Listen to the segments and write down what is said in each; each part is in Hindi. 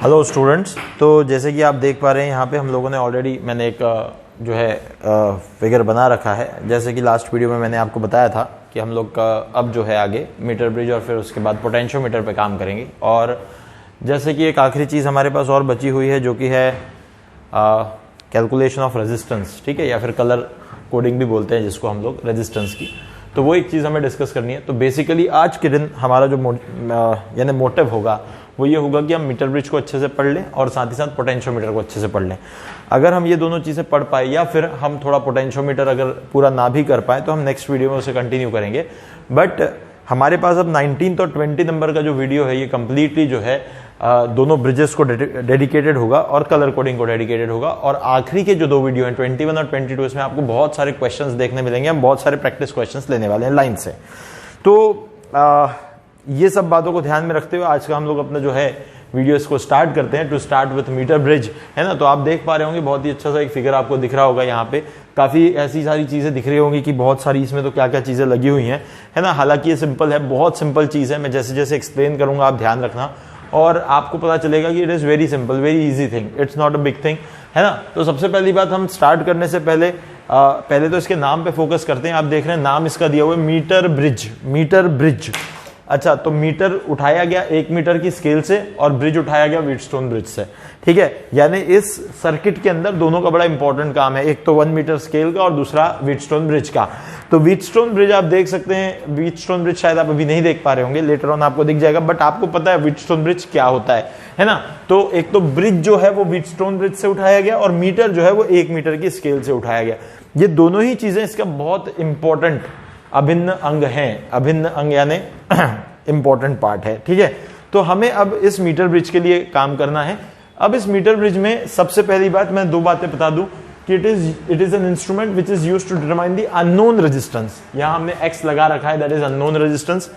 हेलो स्टूडेंट्स, तो जैसे कि आप देख पा रहे हैं यहाँ पे हम लोगों ने ऑलरेडी मैंने एक जो है फिगर बना रखा है। जैसे कि लास्ट वीडियो में मैंने आपको बताया था कि हम लोग का अब जो है आगे मीटर ब्रिज और फिर उसके बाद पोटेंशियोमीटर पे काम करेंगे। और जैसे कि एक आखिरी चीज़ हमारे पास और बची हुई है जो कि है कैलकुलेशन ऑफ रेजिस्टेंस, ठीक है, या फिर कलर कोडिंग भी बोलते हैं जिसको हम लोग, रेजिस्टेंस की। तो वो एक चीज़ हमें डिस्कस करनी है। तो बेसिकली आज के दिन हमारा जो यानी मोटिव होगा वो ये होगा कि हम मीटर ब्रिज को अच्छे से पढ़ लें और साथ ही साथ पोटेंशियोमीटर को अच्छे से पढ़ लें। अगर हम ये दोनों चीज़ें पढ़ पाए या फिर हम थोड़ा पोटेंशियोमीटर अगर पूरा ना भी कर पाए तो हम नेक्स्ट वीडियो में उसे कंटिन्यू करेंगे। बट हमारे पास अब 19 और 20 नंबर का जो वीडियो है ये कंप्लीटली जो है दोनों ब्रिजेस को डेडिकेटेड होगा और कलर कोडिंग को डेडिकेटेड होगा। और आखिरी के जो दो वीडियो हैं 21 और 22, इसमें आपको बहुत सारे क्वेश्चंस देखने मिलेंगे। हम बहुत सारे प्रैक्टिस क्वेश्चंस लेने वाले हैं लाइन से। तो ये सब बातों को ध्यान में रखते हुए आज का हम लोग अपना जो है वीडियोस को स्टार्ट करते हैं। To start with metre bridge, है ना। तो आप देख पा रहे होंगे बहुत ही अच्छा सा एक फिगर आपको दिख रहा होगा। यहाँ पे काफी ऐसी सारी चीजें दिख रही होंगी कि बहुत सारी इसमें तो क्या क्या चीजें लगी हुई हैं, है ना। हालांकि ये सिंपल है, बहुत सिंपल चीज है। मैं जैसे जैसे एक्सप्लेन करूंगा आप ध्यान रखना और आपको पता चलेगा कि it is very simple, very easy thing, it's not a big thing, है ना। तो सबसे पहली बात, हम स्टार्ट करने से पहले तो इसके नाम पे फोकस करते हैं। आप देख रहे हैं नाम इसका दिया हुआ है मीटर ब्रिज, मीटर ब्रिज। अच्छा, तो मीटर उठाया गया 1 मीटर की स्केल से और ब्रिज उठाया गया व्हीटस्टोन ब्रिज से, ठीक है। यानी इस सर्किट के अंदर दोनों का बड़ा इंपॉर्टेंट काम है, एक तो 1 मीटर स्केल का और दूसरा व्हीटस्टोन ब्रिज का। तो व्हीटस्टोन ब्रिज आप देख सकते हैं, व्हीटस्टोन ब्रिज शायद आप अभी नहीं देख पा रहे होंगे, लेटर ऑन आपको दिख जाएगा, बट आपको पता है व्हीटस्टोन ब्रिज क्या होता है ना। तो एक तो ब्रिज जो है वो व्हीटस्टोन ब्रिज से उठाया गया और मीटर जो है वो 1 मीटर की स्केल से उठाया गया। ये दोनों ही चीजें इसका बहुत इंपॉर्टेंट अभिन्न अंग हैं, अभिन्न अंग यानी इंपॉर्टेंट पार्ट है, ठीक है। तो हमें अब इस मीटर ब्रिज के लिए काम करना है। अब इस मीटर ब्रिज में सबसे पहली बात मैं दो बातें बता दूं कि it is an instrument which is used to determine the unknown resistance. यहां हमने एक्स लगा रखा है, that is unknown resistance.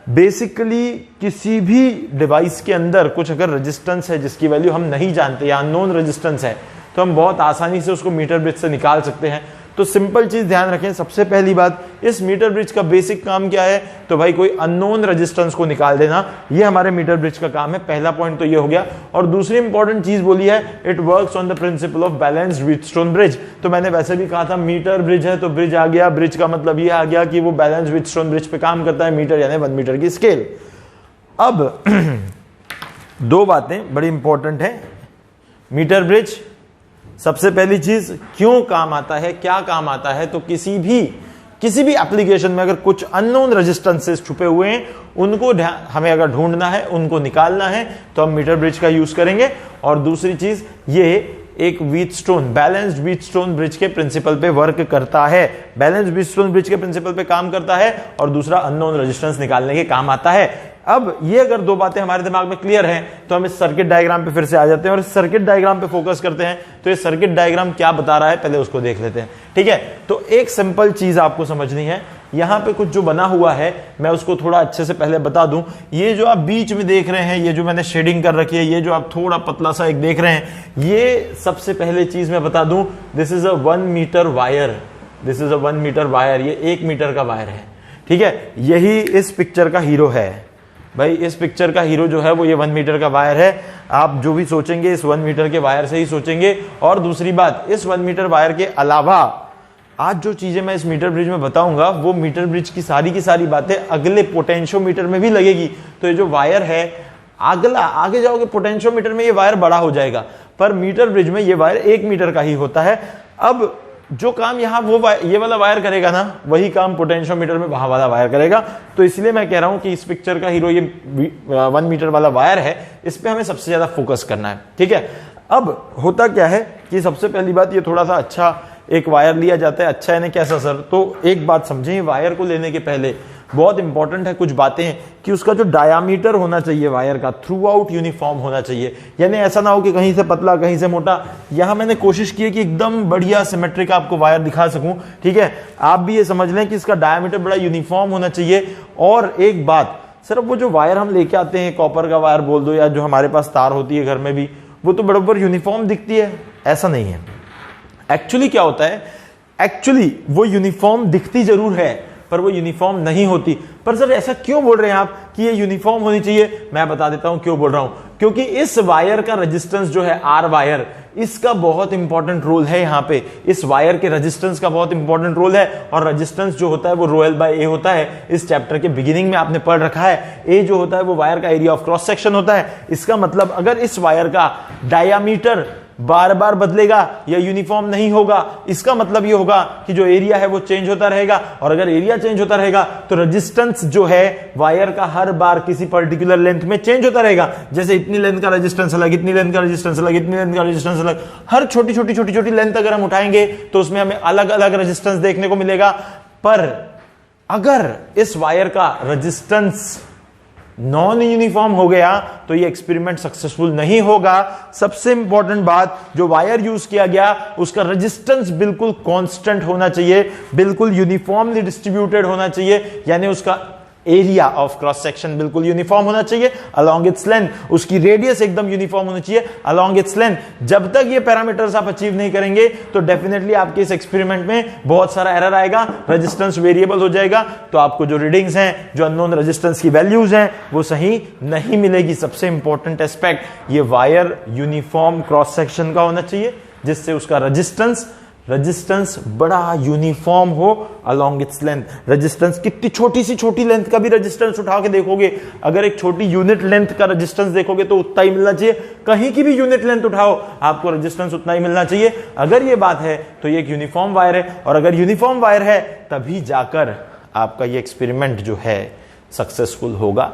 Basically किसी भी डिवाइस के अंदर कुछ अगर रेजिस्टेंस है जिसकी वैल्यू हम नहीं जानते या अननोन रेजिस्टेंस है तो हम बहुत आसानी से उसको मीटर ब्रिज से निकाल सकते हैं। तो सिंपल चीज ध्यान रखें, सबसे पहली बात, इस मीटर ब्रिज का बेसिक काम क्या है, तो भाई कोई अननोन रेजिस्टेंस को निकाल देना, ये हमारे मीटर ब्रिज का काम है। पहला पॉइंट तो ये हो गया। और दूसरी इंपॉर्टेंट चीज बोली है, it works on the principle of balanced Wheatstone bridge. तो मैंने वैसे भी कहा था मीटर ब्रिज है तो ब्रिज आ गया, ब्रिज का मतलब ये आ गया कि वो बैलेंस्ड व्हीटस्टोन ब्रिज पे काम करता है, मीटर यानी 1 मीटर की स्केल। अब दो बातें बड़ी इंपॉर्टेंट है। मीटर ब्रिज सबसे पहली चीज क्यों काम आता है, क्या काम आता है, तो किसी भी एप्लीकेशन में अगर कुछ अननोन रेजिस्टेंसेस छुपे हुए हैं उनको हमें अगर ढूंढना है, उनको निकालना है तो हम मीटर ब्रिज का यूज करेंगे। और दूसरी चीज, ये एक व्हीटस्टोन, बैलेंस्ड व्हीटस्टोन ब्रिज के प्रिंसिपल पे वर्क करता है, बैलेंस्ड व्हीटस्टोन ब्रिज के प्रिंसिपल पे काम करता है और दूसरा अननोन रेजिस्टेंस निकालने के काम आता है। अब ये अगर दो बातें हमारे दिमाग में क्लियर हैं तो हम इस सर्किट डायग्राम पे फिर से आ जाते हैं और इस सर्किट डायग्राम पे फोकस करते हैं। तो ये सर्किट डायग्राम क्या बता रहा है पहले उसको देख लेते हैं, ठीक है। तो एक सिंपल चीज आपको समझनी है, यहां पे कुछ जो बना हुआ है मैं उसको थोड़ा अच्छे से पहले बता दूं। ये जो आप बीच में देख रहे हैं, ये जो मैंने शेडिंग कर रखी है, ये जो आप थोड़ा पतला सा एक देख रहे हैं, ये सबसे पहले चीज मैं बता दूं, this is a 1 metre wire, this is a 1 metre wire, ये 1 मीटर का वायर है, ठीक है। यही इस पिक्चर का हीरो है भाई, इस पिक्चर का हीरो जो है वो ये 1 मीटर का वायर है। आप जो भी सोचेंगे इस 1 मीटर के वायर से ही सोचेंगे। और दूसरी बात, इस 1 मीटर वायर के अलावा आज जो चीजें मैं इस मीटर ब्रिज में बताऊंगा वो मीटर ब्रिज की सारी बातें अगले पोटेंशियोमीटर में भी लगेगी। तो ये जो वायर है, आगे जाओगे पोटेंशियोमीटर में ये वायर बड़ा हो जाएगा, पर मीटर ब्रिज में ये वायर 1 मीटर का ही होता है। अब जो काम यहां ये वाला वायर करेगा ना, वही काम पोटेंशियोमीटर में वहां वाला वायर करेगा। तो इसलिए मैं कह रहा हूं कि इस पिक्चर का हीरो ये 1 मीटर वाला वायर है, इस पे हमें सबसे ज्यादा फोकस करना है, ठीक है। अब होता क्या है कि सबसे पहली बात, ये थोड़ा सा अच्छा एक वायर लिया जाता है। अच्छा यानी कैसा सर? तो एक बात समझें, वायर को लेने के पहले बहुत इंपॉर्टेंट है कुछ बातें कि उसका जो डायामीटर होना चाहिए वायर का, थ्रू आउट यूनिफॉर्म होना चाहिए। यानी ऐसा ना हो कि कहीं से पतला कहीं से मोटा। यहां मैंने कोशिश की है कि एकदम बढ़िया सिमेट्रिक आपको वायर दिखा सकूं, ठीक है। आप भी ये समझ लें कि इसका डायामीटर बड़ा यूनिफॉर्म होना चाहिए। और एक बात, सिर्फ वो जो वायर हम लेके आते हैं, कॉपर का वायर बोल दो या जो हमारे पास तार होती है घर में भी, वो तो बराबर यूनिफॉर्म दिखती है, ऐसा नहीं है। एक्चुअली क्या होता है, एक्चुअली वो यूनिफॉर्म दिखती जरूर है पर वो यूनिफॉर्म नहीं होती। पर सर ऐसा क्यों बोल रहे हैं आप कि ये यूनिफॉर्म होनी चाहिए? मैं बता देता हूं क्यों बोल रहा हूं। क्योंकि इस वायर का रेजिस्टेंस जो है आर वायर, इसका बहुत इंपॉर्टेंट रोल है यहां पे, इस वायर के रेजिस्टेंस का बहुत इंपॉर्टेंट रोल है। और रेजिस्टेंस जो होता है वो रो एल बाय ए होता है, इस चैप्टर के बिगिनिंग में आपने पढ़ रखा है। ए जो होता है वो वायर का एरिया ऑफ क्रॉस सेक्शन होता है। इसका मतलब अगर इस वायर का डायामीटर बार बार बदलेगा या यूनिफॉर्म नहीं होगा, इसका मतलब ये होगा कि जो एरिया है वो चेंज होता रहेगा, और अगर एरिया चेंज होता रहेगा तो रेजिस्टेंस जो है वायर का हर बार किसी पर्टिकुलर लेंथ में चेंज होता रहेगा। जैसे इतनी लेंथ का रेजिस्टेंस अलग, इतनी लेंथ का रेजिस्टेंस अलग, इतनी लेंथ का रेजिस्टेंस अलग, हर छोटी छोटी लेंथ अगर हम उठाएंगे तो उसमें हमें अलग अलग रेजिस्टेंस देखने को मिलेगा। पर अगर इस वायर का रेजिस्टेंस नॉन यूनिफॉर्म हो गया तो ये एक्सपेरिमेंट सक्सेसफुल नहीं होगा। सबसे इंपॉर्टेंट बात, जो वायर यूज किया गया उसका रेजिस्टेंस बिल्कुल कांस्टेंट होना चाहिए, बिल्कुल यूनिफॉर्मली डिस्ट्रीब्यूटेड होना चाहिए, यानी उसका एरिया ऑफ क्रॉस सेक्शन बिल्कुल यूनिफॉर्म होना चाहिए अलोंग इट्स लेंथ, उसकी रेडियस एकदम यूनिफॉर्म होनी चाहिए अलोंग इट्स लेंथ। जब तक ये पैरामीटर्स आप अचीव नहीं करेंगे तो डेफिनेटली आपके इस एक्सपेरिमेंट में बहुत सारा एरर आएगा, रेजिस्टेंस वेरिएबल हो जाएगा, तो आपको जो रीडिंग्स हैं, जो अननोन रेजिस्टेंस की वैल्यूज हैं, वो सही नहीं मिलेगी। सबसे इंपॉर्टेंट एस्पेक्ट, ये वायर यूनिफॉर्म क्रॉस सेक्शन का होना चाहिए जिससे उसका रेजिस्टेंस बड़ा यूनिफॉर्म हो अलोंग इट्स लेंथ। रेजिस्टेंस कितनी छोटी सी छोटी लेंथ का भी रेजिस्टेंस उठा के देखोगे, अगर एक छोटी यूनिट लेंथ का रेजिस्टेंस देखोगे तो उतना ही मिलना चाहिए। कहीं की भी यूनिट लेंथ उठाओ आपको रेजिस्टेंस उतना ही मिलना चाहिए। अगर ये बात है तो ये एक यूनिफॉर्म वायर है, और अगर यूनिफॉर्म वायर है तभी जाकर आपका ये एक्सपेरिमेंट जो है सक्सेसफुल होगा।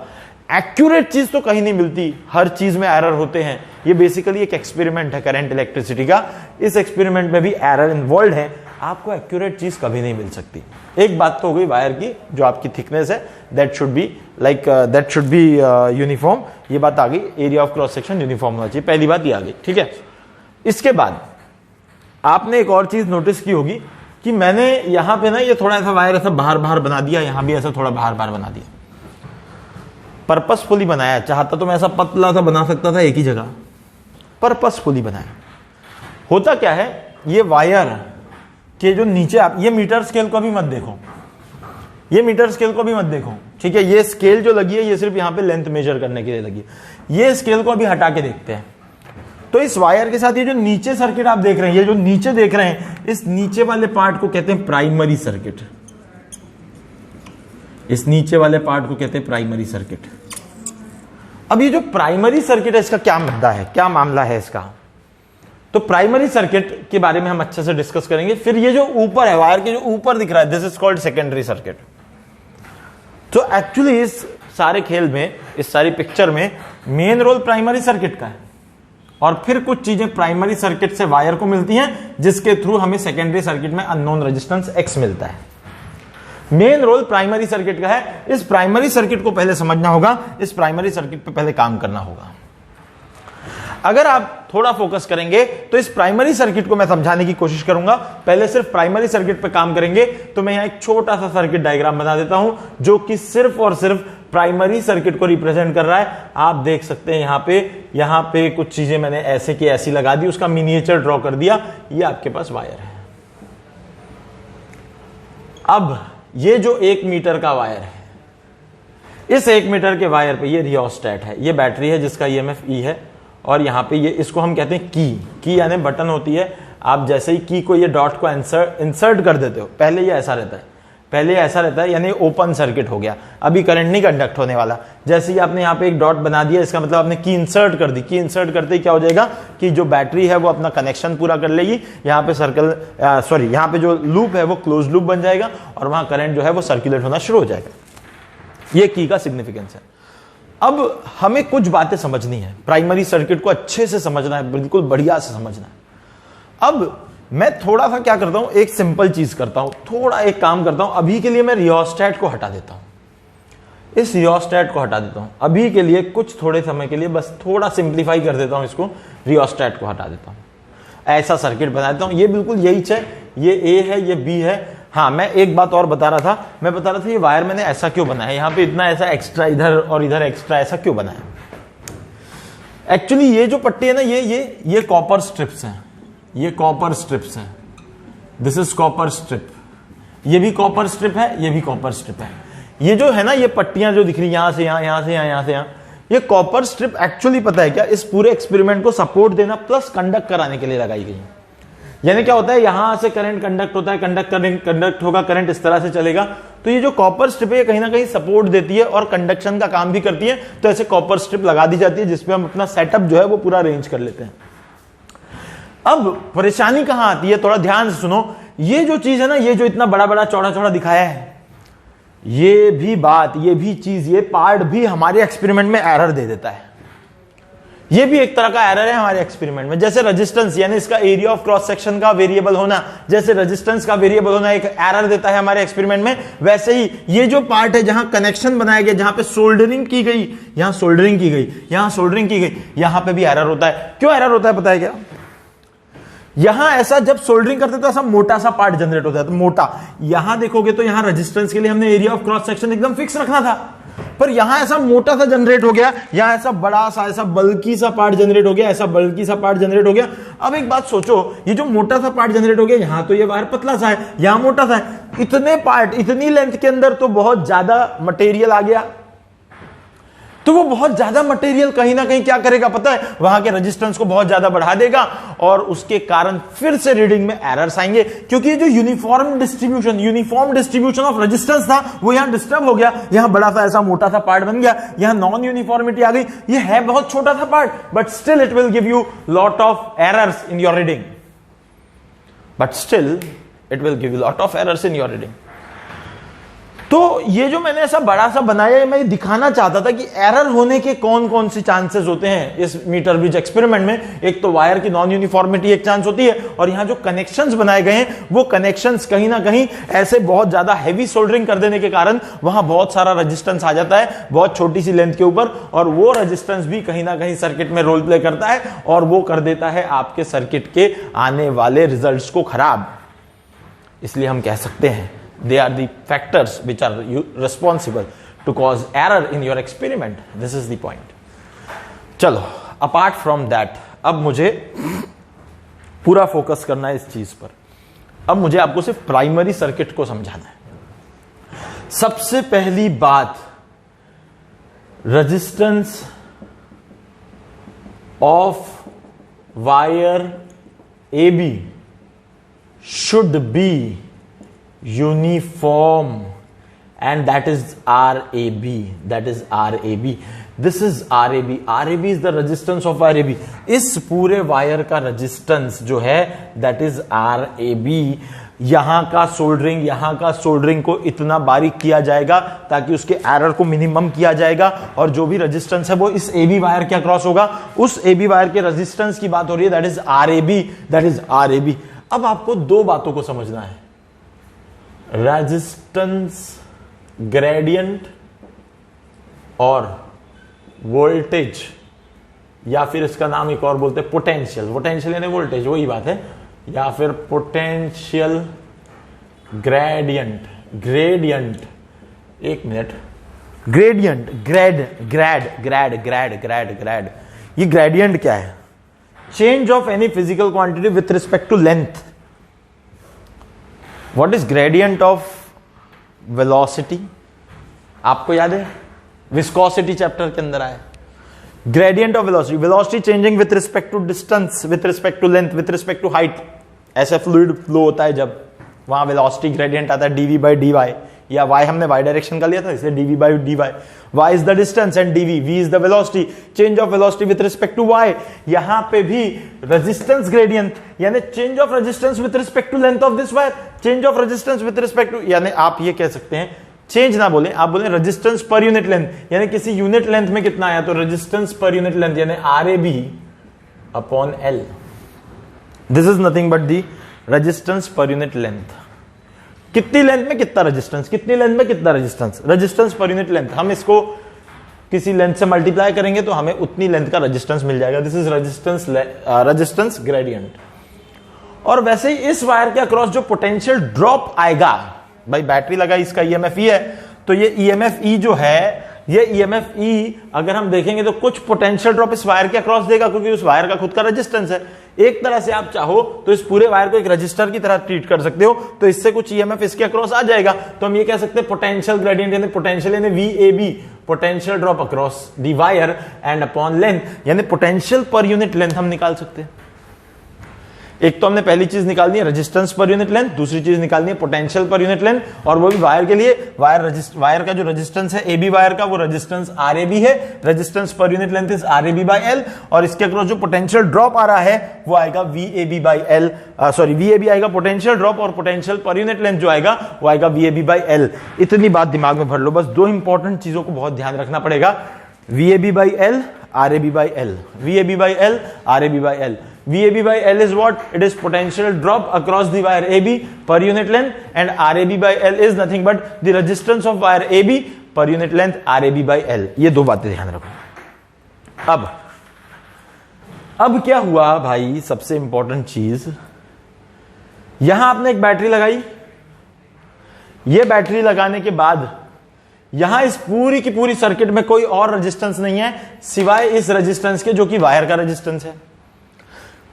एक्यूरेट चीज तो कहीं नहीं मिलती, हर चीज में एरर होते हैं। ये बेसिकली एक एक्सपेरिमेंट है करंट इलेक्ट्रिसिटी का, इस एक्सपेरिमेंट में भी एरर इन्वॉल्व है, आपको एक्यूरेट चीज कभी नहीं मिल सकती। एक बात तो हो गई वायर की, जो आपकी थिकनेस है दैट शुड बी यूनिफॉर्म, ये बात आ गई। Area of cross section uniform होना चाहिए, पहली बात ये आ गई, ठीक है। इसके बाद आपने एक और चीज नोटिस की होगी कि मैंने यहां पे ना ये थोड़ा ऐसा वायर ऐसा बाहर बाहर बना दिया, यहां भी ऐसा थोड़ा बाहर बाहर बना दिया, पर्पसफुली बनाया। चाहता तो मैं ऐसा पतला सा बना सकता था एक ही जगह, पर्पसफुली बनाया। होता क्या है, ये वायर के जो नीचे आप, ये मीटर स्केल को भी मत देखो, ये मीटर स्केल को भी मत देखो, ठीक है। ये स्केल जो लगी है ये सिर्फ यहां पे लेंथ मेजर करने के लिए लगी है। ये स्केल को अभी हटा के देखते हैं। तो इस वायर के साथ ये जो नीचे सर्किट आप देख रहे हैं, ये जो नीचे देख रहे हैं, इस नीचे वाले पार्ट को कहते हैं प्राइमरी सर्किट। इस नीचे वाले पार्ट को कहते हैं प्राइमरी सर्किट। अब ये जो प्राइमरी सर्किट है इसका क्या मुद्दा है, क्या मामला है इसका, तो प्राइमरी सर्किट के बारे में हम अच्छे से डिस्कस करेंगे। फिर ये जो ऊपर है, वायर के जो ऊपर दिख रहा है, this is called secondary circuit. तो एक्चुअली इस सारे खेल में, इस सारी पिक्चर में मेन रोल प्राइमरी सर्किट का है, और फिर कुछ चीजें प्राइमरी सर्किट से वायर को मिलती हैं जिसके थ्रू हमें सेकेंडरी सर्किट में अननोन रेजिस्टेंस एक्स मिलता है। मेन रोल प्राइमरी सर्किट का है। इस प्राइमरी सर्किट को पहले समझना होगा, इस प्राइमरी सर्किट पे पहले काम करना होगा। अगर आप थोड़ा फोकस करेंगे तो इस प्राइमरी सर्किट को मैं समझाने की कोशिश करूंगा। पहले सिर्फ प्राइमरी सर्किट पे काम करेंगे तो मैं यहां एक छोटा सा सर्किट डायग्राम बना देता हूं जो कि सिर्फ और सिर्फ प्राइमरी सर्किट को रिप्रेजेंट कर रहा है। आप देख सकते हैं यहां पे कुछ चीजें मैंने ऐसे की ऐसी लगा दी, उसका मिनिएचर ड्रॉ कर दिया। ये आपके पास वायर है। अब ये जो 1 मीटर का वायर है, इस 1 मीटर के वायर पे ये रियोस्टेट है, ये बैटरी है जिसका ईएमएफ ई है, और यहां पे ये, इसको हम कहते हैं की यानी बटन होती है। आप जैसे ही की को, ये डॉट को इंसर्ट कर देते हो, पहले ये ऐसा रहता है, यानी ओपन सर्किट हो गया, अभी करंट नहीं कंडक्ट होने वाला। जैसे ही आपने यहाँ पे एक डॉट बना दिया, इसका मतलब आपने की इंसर्ट कर दी। की इंसर्ट करते ही क्या हो जाएगा कि जो बैटरी है वो अपना कनेक्शन पूरा कर लेगी, यहाँ पे यहाँ पे जो लूप है वो क्लोज लूप बन जाएगा, और वहां करंट जो है वो सर्कुलेट होना शुरू हो जाएगा। ये की का सिग्निफिकेंस है। अब हमें कुछ बातें समझनी है, प्राइमरी सर्किट को अच्छे से समझना है, बिल्कुल बढ़िया से समझना है। अब मैं थोड़ा सा क्या करता हूं, एक सिंपल चीज करता हूं, थोड़ा एक काम करता हूं। अभी के लिए मैं रियोस्टेट को हटा देता हूं, इस रियोस्टेट को हटा देता हूं अभी के लिए, कुछ थोड़े समय के लिए, बस थोड़ा सिंप्लीफाई कर देता हूं इसको, रियोस्टेट को हटा देता हूं, ऐसा सर्किट बना देता हूं। ये बिल्कुल यही है, ये ए है, ये बी है। हाँ, मैं एक बात और बता रहा था, ये वायर मैंने ऐसा क्यों बनाया, यहां पे इतना ऐसा एक्स्ट्रा इधर और इधर एक्स्ट्रा ऐसा क्यों बनाया। एक्चुअली ये जो पट्टी है ना, ये कॉपर स्ट्रिप्स हैं, ये कॉपर स्ट्रिप्स हैं, दिस इज कॉपर स्ट्रिप, ये भी कॉपर स्ट्रिप है, ये भी कॉपर स्ट्रिप है। ये जो है ना, ये पट्टियां जो दिख रही, यहां से यहां, यहां से यहां, यहां से यहां, ये कॉपर स्ट्रिप एक्चुअली पता है क्या, इस पूरे एक्सपेरिमेंट को सपोर्ट देना प्लस कंडक्ट कराने के लिए लगाई गई। यानी क्या होता है, यहां से करंट कंडक्ट होता है, कंडक्ट होगा, करंट इस तरह से चलेगा, तो ये जो कॉपर स्ट्रिप है कहीं ना कहीं सपोर्ट देती है और कंडक्शन का काम भी करती है। तो ऐसे कॉपर स्ट्रिप लगा दी जाती है जिसपे हम अपना सेटअप जो है वो पूरा अरेंज कर लेते हैं। अब परेशानी कहां आती है, थोड़ा ध्यान से सुनो। ये जो चीज है ना, ये जो इतना बड़ा बड़ा चौड़ा चौड़ा दिखाया है, ये भी बात, ये भी चीज, ये पार्ट भी हमारे एक्सपेरिमेंट में एरर दे देता है। ये भी एक तरह का एरर है हमारे एक्सपेरिमेंट में। जैसे रेजिस्टेंस यानी इसका एरिया ऑफ क्रॉस सेक्शन का वेरिएबल होना, जैसे रेजिस्टेंस का वेरिएबल होना एक एरर देता है हमारे एक्सपेरिमेंट में, वैसे ही ये जो पार्ट है जहां कनेक्शन बनाया गया, जहां पे सोल्डरिंग की गई, यहां सोल्डरिंग की गई, यहां सोल्डरिंग की गई, यहां पे भी एरर होता है। क्यों एरर होता है पता है क्या? यहां ऐसा जब सोल्डरिंग करते तो ऐसा मोटा सा पार्ट जनरेट होता है, तो मोटा, यहां देखोगे तो यहां रेजिस्टेंस के लिए हमने एरिया ऑफ क्रॉस सेक्शन एकदम फिक्स रखना था, पर यहां ऐसा मोटा सा जनरेट हो गया, यहां ऐसा बड़ा सा, ऐसा बल्कि सा पार्ट जनरेट हो गया, ऐसा बल्कि सा पार्ट जनरेट हो गया। अब एक बात सोचो, ये जो मोटा सा पार्ट जनरेट हो गया, यहां तो ये वायर पतला सा है, यहां मोटा सा है, इतने पार्ट, इतनी लेंथ के अंदर तो बहुत ज्यादा मटेरियल आ गया। तो वो बहुत ज्यादा मटेरियल कहीं ना कहीं क्या करेगा पता है, वहां के रेजिस्टेंस को बहुत ज्यादा बढ़ा देगा और उसके कारण फिर से रीडिंग में एरर्स आएंगे, क्योंकि ये जो यूनिफॉर्म डिस्ट्रीब्यूशन ऑफ रेजिस्टेंस था वो यहां डिस्टर्ब हो गया। यहां बड़ा सा ऐसा मोटा सा पार्ट बन गया, यहां नॉन यूनिफॉर्मिटी आ गई। ये है बहुत छोटा सा part, but still it will give you lot of errors in your reading, तो ये जो मैंने ऐसा बड़ा सा बनाया है, मैं ये दिखाना चाहता था कि एरर होने के कौन कौन से चांसेस होते हैं इस मीटर ब्रिज एक्सपेरिमेंट में। एक तो वायर की नॉन यूनिफॉर्मिटी एक चांस होती है, और यहां जो कनेक्शंस बनाए गए हैं वो कनेक्शंस कहीं ना कहीं ऐसे बहुत ज्यादा हैवी सोल्डरिंग कर देने के कारण वहां बहुत सारा रेजिस्टेंस आ जाता है बहुत छोटी सी लेंथ के ऊपर, और वो रेजिस्टेंस भी कहीं ना कहीं सर्किट में रोल प्ले करता है और वो कर देता है आपके सर्किट के आने वाले रिजल्ट्स को खराब। इसलिए हम कह सकते हैं they are the factors which are responsible to cause error in your experiment. This is the point. चलो, apart from that, अब मुझे पूरा फोकस करना है इस चीज पर। अब मुझे आपको सिर्फ प्राइमरी सर्किट को समझाना है। सबसे पहली बात, resistance of wire AB should be uniform, and that is RAB. This is RAB. RAB is the resistance of wire AB. इस पूरे वायर का रेजिस्टेंस जो है that is RAB। यहां का सोल्डरिंग को इतना बारीक किया जाएगा ताकि उसके एरर को मिनिमम किया जाएगा, और जो भी रेजिस्टेंस है वो इस AB वायर क्या क्रॉस होगा, उस AB वायर के रेजिस्टेंस की बात हो रही है, that is RAB। अब आपको दो बातों को समझना है, रेजिस्टेंस ग्रेडियंट और वोल्टेज, या फिर इसका नाम एक और बोलते हैं पोटेंशियल यानी वोल्टेज, वही बात है, या फिर पोटेंशियल ग्रेडियंट। एक मिनट, ग्रेडियंट, ग्रेड, ये ग्रेडियंट क्या है? Change of any physical quantity with respect to length. What is gradient of velocity? आपको याद है, विस्कोसिटी चैप्टर के अंदर आया। Gradient of velocity changing with respect to distance, with respect to length, with respect to height. ऐसे फ्लूइड फ्लो होता है जब, वहां वेलोसिटी ग्रेडियंट आता है dv by dy, या y हमने y डायरेक्शन का लिया था इसलिए dv by dy। y is the distance and dv, v is the velocity, change of velocity with respect to y। यहां पे भी रेजिस्टेंस ग्रेडियंट यानी change of resistance with respect to length of this wire, change of resistance with respect to, यानी आप ये कह सकते हैं, चेंज ना बोले, आप बोले रेजिस्टेंस पर यूनिट लेंथ, यानी किसी यूनिट लेंथ में कितना आया, तो रेजिस्टेंस पर यूनिट लेंथ यानी RAB upon L। This is nothing but the resistance per unit length. कितनी लेंथ में कितना रेजिस्टेंस, कितनी लेंथ में कितना resistance, resistance per unit length. हम इसको किसी लेंथ से मल्टीप्लाई करेंगे तो हमें उतनी लेंथ का रेजिस्टेंस मिल जाएगा। This is resistance gradient. और वैसे ही इस वायर के अक्रॉस जो पोटेंशियल ड्रॉप आएगा, भाई बैटरी लगा, इसका EMF E है, तो ये EMF E जो है ये ईएमएफ ई अगर हम देखेंगे तो कुछ पोटेंशियल ड्रॉप इस वायर के अक्रॉस देगा, क्योंकि उस वायर का खुद का रेजिस्टेंस है। एक तरह से आप चाहो तो इस पूरे वायर को एक रजिस्टर की तरह ट्रीट कर सकते हो, तो इससे कुछ ईएमएफ इसके अक्रॉस आ जाएगा। तो हम ये कह सकते हैं पोटेंशियल ग्रेडियंट यानी पोटेंशियल यानी VAB, potential drop across the wire and upon length यानी पोटेंशियल पर यूनिट लेंथ हम निकाल सकते हैं। एक तो हमने पहली चीज निकालनी है रेजिस्टेंस पर यूनिट लेंथ, दूसरी चीज निकालनी है पोटेंशियल पर यूनिट लेंथ, और वो भी वायर के लिए। वायर का जो रेजिस्टेंस है AB वायर का वो रेजिस्टेंस RAB है, resistance per unit length is RAB by L, और इसके अक्रॉस जो पोटेंशियल ड्रॉप आ रहा है वो आएगा VAB बाय L, VAB आएगा पोटेंशियल ड्रॉप, और पोटेंशियल पर यूनिट लेंथ जो आएगा वो आएगा VAB बाय L। इतनी बात दिमाग में भर लो, बस दो इंपॉर्टेंट चीजों को बहुत ध्यान रखना पड़ेगा, VAB by L, RAB by L, VAB by L, RAB by L. VAB by L is what? It is potential drop across the wire AB per unit length, and RAB by L is nothing but the resistance of wire AB per unit length RAB by L. ये दो बातें ध्यान रखो। अब क्या हुआ भाई, सबसे इंपॉर्टेंट चीज, यहां आपने एक बैटरी लगाई, ये बैटरी लगाने के बाद यहां इस पूरी की पूरी सर्किट में कोई और रेजिस्टेंस नहीं है सिवाय इस रेजिस्टेंस के, जो कि वायर का रेजिस्टेंस है।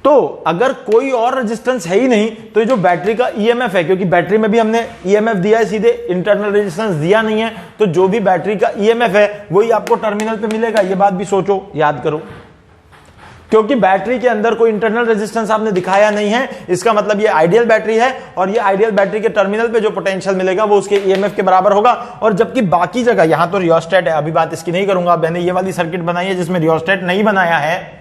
तो अगर कोई और रेजिस्टेंस है ही नहीं तो ये जो बैटरी का ईएमएफ है, क्योंकि बैटरी में भी हमने ईएमएफ दिया है, सीधे इंटरनल रेजिस्टेंस दिया नहीं है, तो जो भी बैटरी का ईएमएफ है वही आपको टर्मिनल पे मिलेगा। ये बात भी सोचो, याद करो, क्योंकि बैटरी के अंदर कोई इंटरनल रेजिस्टेंस आपने दिखाया नहीं है, इसका मतलब ये आइडियल बैटरी है, और ये आइडियल बैटरी के टर्मिनल पे जो पोटेंशियल मिलेगा वो उसके ईएमएफ के बराबर होगा। और जबकि बाकी जगह, यहां तो रियोस्टेट है, अभी बात इसकी नहीं करूंगा, मैंने ये वाली सर्किट बनाई है जिसमें रियोस्टेट नहीं बनाया है।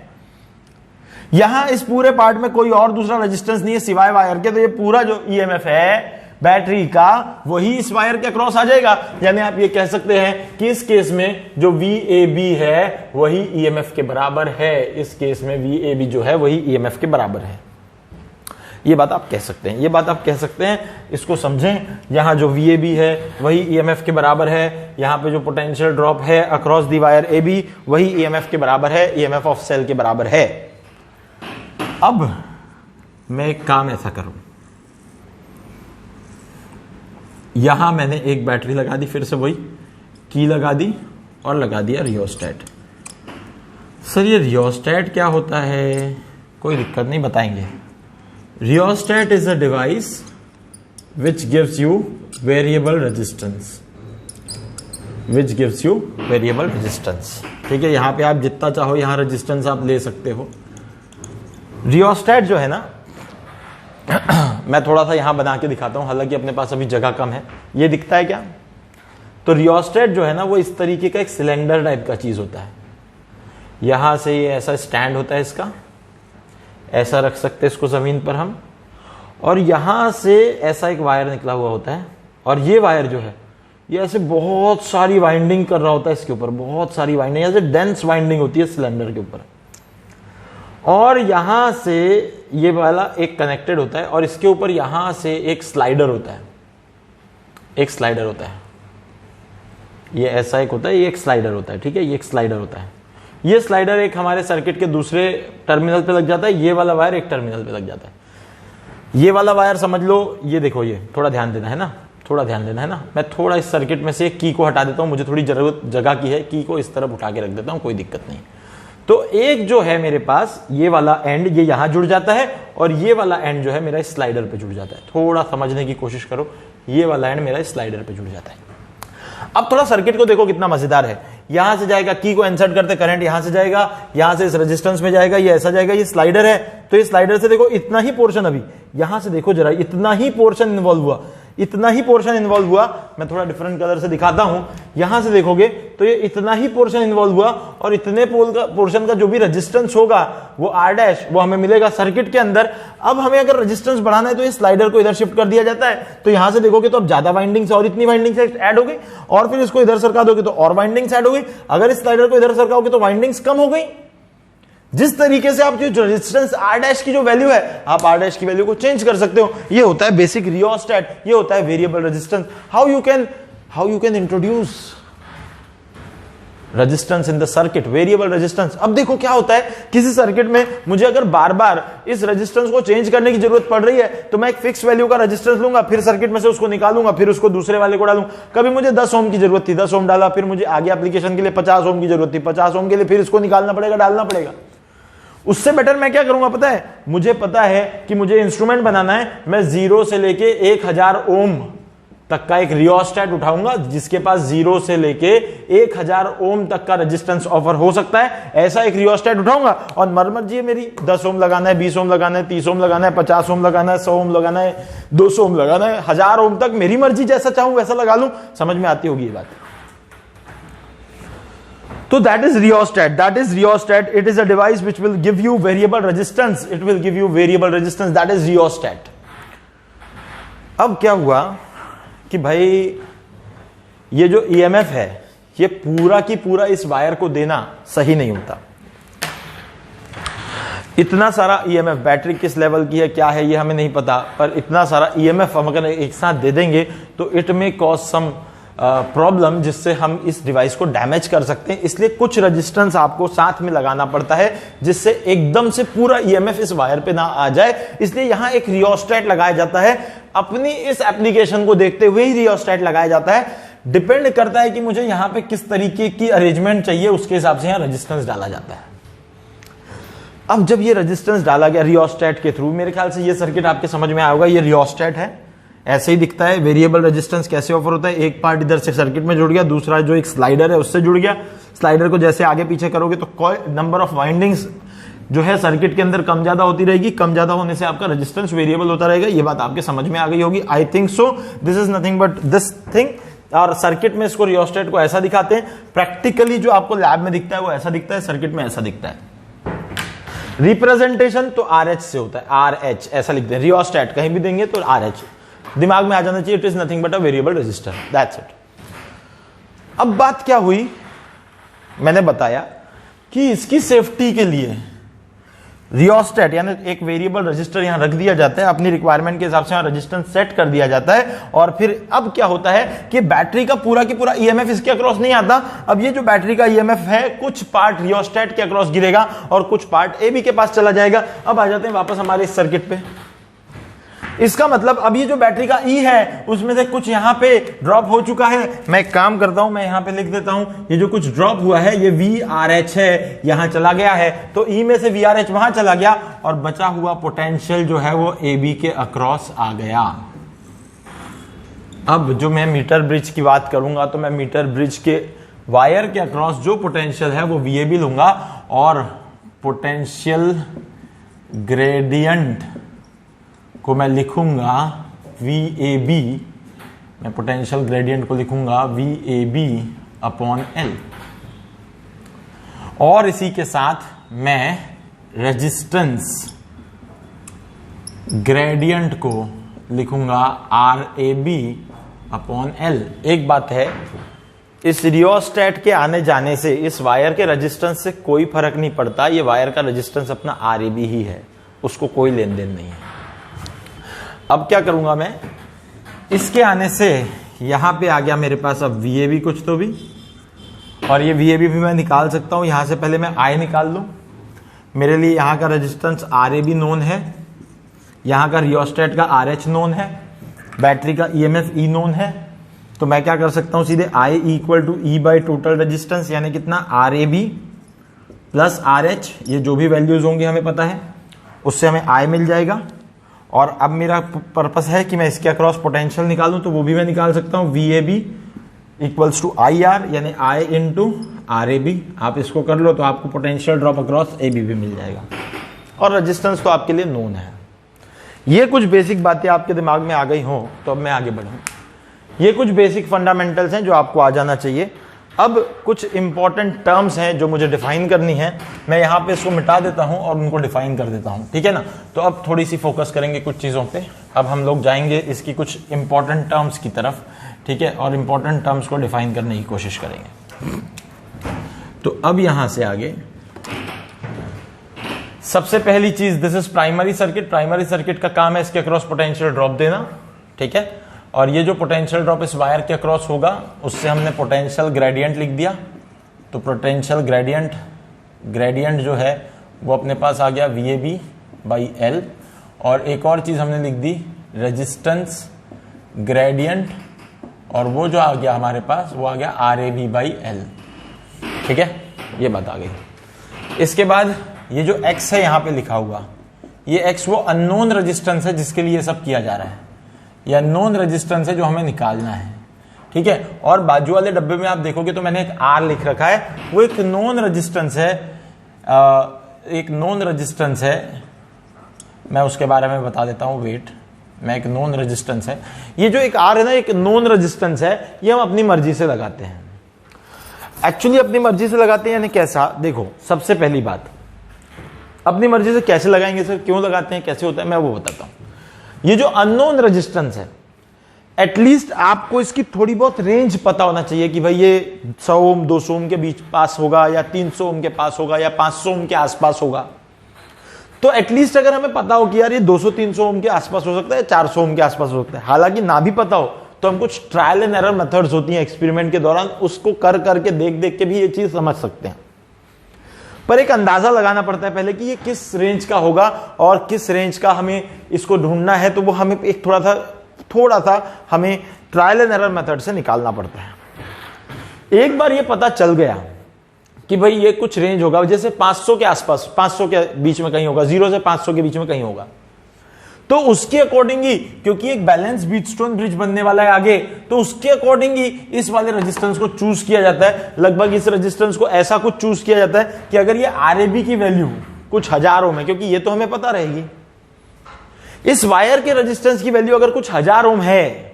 यहां इस पूरे पार्ट में कोई और दूसरा रेजिस्टेंस नहीं है सिवाय वायर के, तो ये पूरा जो ईएमएफ है बैटरी का वही इस वायर के अक्रॉस आ जाएगा। यानी आप ये कह सकते हैं कि इस केस में जो VAB है वही ईएमएफ के बराबर है, इस केस में VAB जो है वही ईएमएफ के बराबर है। ये बात आप कह सकते हैं, ये बात आप कह सकते हैं, इसको समझें। यहां जो VAB है वही ईएमएफ के बराबर है, यहां पे जो पोटेंशियल ड्रॉप है अक्रॉस द वायर AB वही ईएमएफ के बराबर है, ईएमएफ ऑफ सेल के बराबर है। अब मैं एक काम ऐसा करूं, यहां मैंने एक बैटरी लगा दी, फिर से वही की लगा दी और लगा दिया रियोस्टेट। सर ये रियोस्टेट क्या होता है? कोई दिक्कत नहीं, बताएंगे। Rheostat is a device which gives you variable resistance, which gives you variable resistance. ठीक है, यहां पे आप जितना चाहो यहां रेजिस्टेंस आप ले सकते हो। रियोस्टेट जो है ना, मैं थोड़ा सा यहां बना के दिखाता हूं, हालांकि अपने पास अभी जगह कम है। ये दिखता है क्या? तो रियोस्टेट जो है ना वो इस तरीके का एक सिलेंडर टाइप का चीज होता है। यहां से ये ऐसा स्टैंड होता है, इसका ऐसा रख सकते हैं इसको जमीन पर हम, और यहां से ऐसा एक वायर निकला हुआ होता है, और ये वायर जो है ये ऐसे बहुत सारी वाइंडिंग कर रहा होता है इसके ऊपर, बहुत सारी वाइंडिंग, ऐसे डेंस वाइंडिंग होती है सिलेंडर के ऊपर। और यहां से ये वाला एक कनेक्टेड होता है, और इसके ऊपर यहां से एक स्लाइडर होता है, एक स्लाइडर होता है, ये ऐसा एक होता है, ये एक स्लाइडर होता है। ठीक है, ये एक स्लाइडर होता है। ये स्लाइडर एक हमारे सर्किट के दूसरे टर्मिनल पे लग जाता है, ये वाला वायर एक टर्मिनल पे लग जाता है। ये वाला वायर समझ लो, ये देखो, ये थोड़ा ध्यान देना है ना, थोड़ा ध्यान देना है ना। मैं थोड़ा इस सर्किट में से एक की को हटा देता हूं, मुझे थोड़ी जरूरत जगह की है, की को इस तरफ उठा के रख देता हूं, कोई दिक्कत नहीं। तो एक जो है मेरे पास ये वाला एंड, ये यहां जुड़ जाता है, और ये वाला एंड जो है मेरा इस स्लाइडर पे जुड़ जाता है। थोड़ा समझने की कोशिश करो, ये वाला एंड मेरा इस स्लाइडर पे जुड़ जाता है। अब थोड़ा सर्किट को देखो कितना मजेदार है। यहां से जाएगा, की को इंसर्ट करते करंट यहां से जाएगा, यहां से इस रेजिस्टेंस में जाएगा, ये ऐसा जाएगा, ये स्लाइडर है। तो ये स्लाइडर से देखो इतना ही पोर्शन, अभी यहां से देखो जरा, इतना ही पोर्शन इन्वॉल्व हुआ, इतना ही पोर्शन इन्वॉल्व हुआ। मैं थोड़ा डिफरेंट कलर से दिखाता हूं, यहां से देखोगे तो ये इतना ही पोर्शन इन्वॉल्व हुआ, और इतने पोर्शन का जो भी रेजिस्टेंस होगा वो R' वो हमें मिलेगा सर्किट के अंदर। अब हमें अगर रेजिस्टेंस बढ़ाना है तो ये स्लाइडर को इधर शिफ्ट कर दिया जाता है। तो यहां से देखोगे तो अब ज्यादा वाइंडिंग्स और इतनी वाइंडिंग्स ऐड हो गई, और फिर इसको इधर सरका दोगे तो और वाइंडिंग्स ऐड हो गई। अगर इस स्लाइडर को इधर सरकाओगे तो वाइंडिंग्स कम हो गई। जिस तरीके से आप जो रेजिस्टेंस R' की जो वैल्यू है, आप R' की वैल्यू को चेंज कर सकते हो। ये होता है बेसिक रियोस्टेट, ये होता है variable resistance. How you can introduce resistance in the circuit, variable resistance. अब देखो क्या होता है, किसी सर्किट में मुझे अगर बार बार इस रेजिस्टेंस को चेंज करने की जरूरत पड़ रही है तो मैं एक फिक्स वैल्यू का रेजिस्टेंस लूंगा, फिर सर्किट में से उसको निकालूंगा, फिर उसको दूसरे वाले को डालूंगा। कभी मुझे 10 ओम की जरूरत थी, 10 ओम डाला, फिर मुझे आगे एप्लीकेशन के लिए 50 ओम की जरूरत थी, 50 ओम के लिए फिर इसको निकालना पड़ेगा, डालना पड़ेगा। उससे बेटर मैं क्या करूंगा पता है, मुझे पता है कि मुझे इंस्ट्रूमेंट बनाना है, मैं 0 से लेके 1000 ओम तक का एक रियोस्टेट उठाऊंगा जिसके पास 0 से लेके 1000 ओम तक का रेजिस्टेंस ऑफर हो सकता है, ऐसा एक रियोस्टेट उठाऊंगा। और मर्जी मेरी 10 ओम लगाना है, 20 ओम लगाना है, 30 ओम लगाना है, 50 ओम लगाना है, 100 ओम लगाना है, 200 ओम लगाना है, 1000 ओम तक मेरी मर्जी, जैसा चाहूं वैसा लगा लूं। समझ में आती होगी ये बात। तो that is rheostat. It is a device which will give you variable resistance. That is rheostat. अब क्या हुआ कि भाई ये जो EMF है ये पूरा की पूरा इस वायर को देना सही नहीं होता। इतना सारा EMF, बैटरी किस लेवल की है क्या है ये हमें नहीं पता, पर इतना सारा EMF हम अगर एक साथ दे देंगे तो इट में कॉज सम प्रॉब्लम, जिससे हम इस डिवाइस को डैमेज कर सकते हैं। इसलिए कुछ रेजिस्टेंस आपको साथ में लगाना पड़ता है जिससे एकदम से पूरा EMF इस वायर पे ना आ जाए। इसलिए यहां एक रियोस्टेट लगाया जाता है, अपनी इस एप्लीकेशन को देखते हुए ही रियोस्टेट लगाया जाता है। डिपेंड करता है कि मुझे यहां पे किस तरीके की अरेंजमेंट चाहिए, उसके हिसाब से यहां रेजिस्टेंस डाला जाता है। अब जब ये रेजिस्टेंस डाला गया रियोस्टेट के थ्रू, मेरे ख्याल से ये सर्किट आपके समझ में आया होगा। ये रियोस्टेट है, ऐसे ही दिखता है। वेरिएबल रेजिस्टेंस कैसे ऑफर होता है, एक पार्ट इधर से सर्किट में जुड़ गया, दूसरा जो एक स्लाइडर है उससे जुड़ गया। स्लाइडर को जैसे आगे पीछे करोगे तो नंबर ऑफ वाइंडिंग्स जो है सर्किट के अंदर कम ज्यादा होती रहेगी, कम ज्यादा होने से आपका रेजिस्टेंस वेरिएबल होता रहेगा। ये बात आपके समझ में आ गई होगी, I think so. This is nothing but this thing. और सर्किट में इसको रियोस्टेट को ऐसा दिखाते हैं, प्रैक्टिकली जो आपको लैब में दिखता है वो ऐसा दिखता है, सर्किट में ऐसा दिखता है। रिप्रेजेंटेशन तो RH से होता है, RH ऐसा लिखते हैं। रियोस्टेट कहीं भी देंगे तो RH दिमाग में आ जाना चाहिए, it is nothing but a variable resistor, that's it. अब बात क्या हुई, मैंने बताया कि इसकी सेफ्टी के लिए रियोस्टेट यानी एक वेरिएबल रजिस्टर यहां रख दिया जाता है, अपनी रिक्वायरमेंट के हिसाब से यहां रेजिस्टेंस सेट कर दिया जाता है। और फिर अब क्या होता है कि बैटरी का पूरा की पूरा EMF इसके अक्रॉस नहीं आता। अब ये जो बैटरी का EMF है, कुछ पार्ट रियोस्टेट के अक्रॉस गिरेगा और कुछ पार्ट AB के पास चला जाएगा। अब आ जाते हैं वापस हमारे इस सर्किट पे। इसका मतलब अब ये जो बैटरी का E है उसमें से कुछ यहां पे ड्रॉप हो चुका है। मैं एक काम करता हूं, मैं यहां पे लिख देता हूं, ये जो कुछ ड्रॉप हुआ है ये VRH है, यहां चला गया है। तो E में से VRH वहां चला गया और बचा हुआ पोटेंशियल जो है वो AB के अक्रॉस आ गया। अब जो मैं मीटर ब्रिज की बात करूंगा तो मैं मीटर ब्रिज के वायर के अक्रॉस जो पोटेंशियल है वो VAB लूंगा और पोटेंशियल ग्रेडियंट को मैं लिखूंगा VAB। मैं पोटेंशियल ग्रेडियंट को लिखूंगा VAB अपॉन L और इसी के साथ मैं रेजिस्टेंस ग्रेडियंट को लिखूंगा RAB अपॉन L। एक बात है, इस रियोस्टेट के आने जाने से इस वायर के रेजिस्टेंस से कोई फर्क नहीं पड़ता। ये वायर का रेजिस्टेंस अपना RAB ही है, उसको कोई लेन देन नहीं है। अब क्या करूंगा मैं, इसके आने से यहां पे आ गया मेरे पास अब VAB कुछ तो भी, और ये VAB भी मैं निकाल सकता हूं। यहां से पहले मैं I निकाल लूं। मेरे लिए यहां का रेजिस्टेंस RAB नोन है, यहां का रियोस्टेट का RH नोन है, बैटरी का EMF E नोन है। तो मैं क्या कर सकता हूं, सीधे I equal to E by total resistance यानी कितना RAB प्लस RH, ये जो भी वैल्यूज होंगी हमें पता है, उससे हमें I मिल जाएगा। और अब मेरा पर्पस है कि मैं इसके अक्रॉस पोटेंशियल निकालूं, तो वो भी मैं निकाल सकता हूं VAB इक्वल्स टू IR यानी I इंटू RAB। आप इसको कर लो तो आपको पोटेंशियल ड्रॉप अक्रॉस AB भी मिल जाएगा और रेजिस्टेंस तो आपके लिए नोन है। ये कुछ बेसिक बातें आपके दिमाग में आ गई हो तो अब मैं आगे बढ़ूं। ये कुछ बेसिक फंडामेंटल्स हैं जो आपको आ जाना चाहिए। अब कुछ इंपॉर्टेंट टर्म्स हैं जो मुझे डिफाइन करनी है, मैं यहां पे इसको मिटा देता हूं और उनको डिफाइन कर देता हूं, ठीक है ना। तो अब थोड़ी सी फोकस करेंगे कुछ चीजों पे। अब हम लोग जाएंगे इसकी कुछ इंपॉर्टेंट टर्म्स की तरफ, ठीक है, और इंपॉर्टेंट टर्म्स को डिफाइन करने की कोशिश करेंगे। तो अब यहां से आगे सबसे पहली चीज, this is primary circuit. Primary circuit का काम है इसके अक्रॉस पोटेंशियल ड्रॉप देना, ठीक है। और ये जो पोटेंशियल ड्रॉप इस वायर के अक्रॉस होगा उससे हमने पोटेंशियल ग्रेडियंट लिख दिया, तो पोटेंशियल ग्रेडियंट जो है वो अपने पास आ गया VAB बाई L, और एक और चीज हमने लिख दी रेजिस्टेंस ग्रेडियंट, और वो जो आ गया हमारे पास वो आ गया RAB बाई L। ठीक है, ये बात आ गई। इसके बाद ये जो X है यहां पे लिखा हुआ, ये X वो अननोन रेजिस्टेंस है जिसके लिए ये सब किया जा रहा है, ये अननोन रेजिस्टेंस है जो हमें निकालना है। ठीक है, और बाजू वाले डब्बे में आप देखोगे तो मैंने एक R लिख रखा है, वो एक नॉन रेजिस्टेंस है, एक नॉन रेजिस्टेंस है, मैं उसके बारे में बता देता हूं, वेट, मैं एक नॉन रेजिस्टेंस है। ये जो एक R है ना, एक नॉन रेजिस्टेंस है, ये हम अपनी मर्जी से लगाते हैं, एक्चुअली अपनी मर्जी से लगाते हैं। यानी कैसा, देखो सबसे पहली बात, अपनी मर्जी से कैसे लगाएंगे सर, क्यों लगाते हैं, कैसे होता है, मैं वो बताता हूं। ये जो अननोन रेजिस्टेंस है, एटलीस्ट आपको इसकी थोड़ी बहुत रेंज पता होना चाहिए कि भाई ये 100 ओम 200 ओम के बीच पास होगा, या 300 ओम के पास होगा, या 500 ओम के आसपास होगा। तो एटलीस्ट अगर हमें पता हो कि यार ये 200-300 ओम के आसपास हो सकता है, 400 ओम के आसपास हो सकता है, हालांकि ना भी पता हो तो हम कुछ ट्रायल एंड एरर मेथड्स होती हैं एक्सपेरिमेंट के दौरान, उसको कर करके देख के भी ये चीज समझ सकते हैं। पर एक अंदाजा लगाना पड़ता है पहले कि ये किस रेंज का होगा और किस रेंज का हमें इसको ढूंढना है, तो वो हमें एक थोड़ा सा हमें ट्रायल एंड एरर मेथड से निकालना पड़ता है। एक बार ये पता चल गया कि भाई ये कुछ रेंज होगा, जैसे 500 के आसपास, 500 के बीच में कहीं होगा, 0 से 500 के बीच में कहीं होगा, तो उसके अकॉर्डिंग ही, क्योंकि एक बैलेंस व्हीटस्टोन ब्रिज बनने वाला है आगे, तो उसके अकॉर्डिंग ही इस वाले रेजिस्टेंस को चूज किया जाता है। लगभग इस रेजिस्टेंस को ऐसा कुछ चूज किया जाता है कि अगर ये RAB की वैल्यू कुछ हजारों में, क्योंकि ये तो हमें पता रहेगी, इस वायर के रेजिस्टेंस की वैल्यू अगर कुछ 1000 ओम है,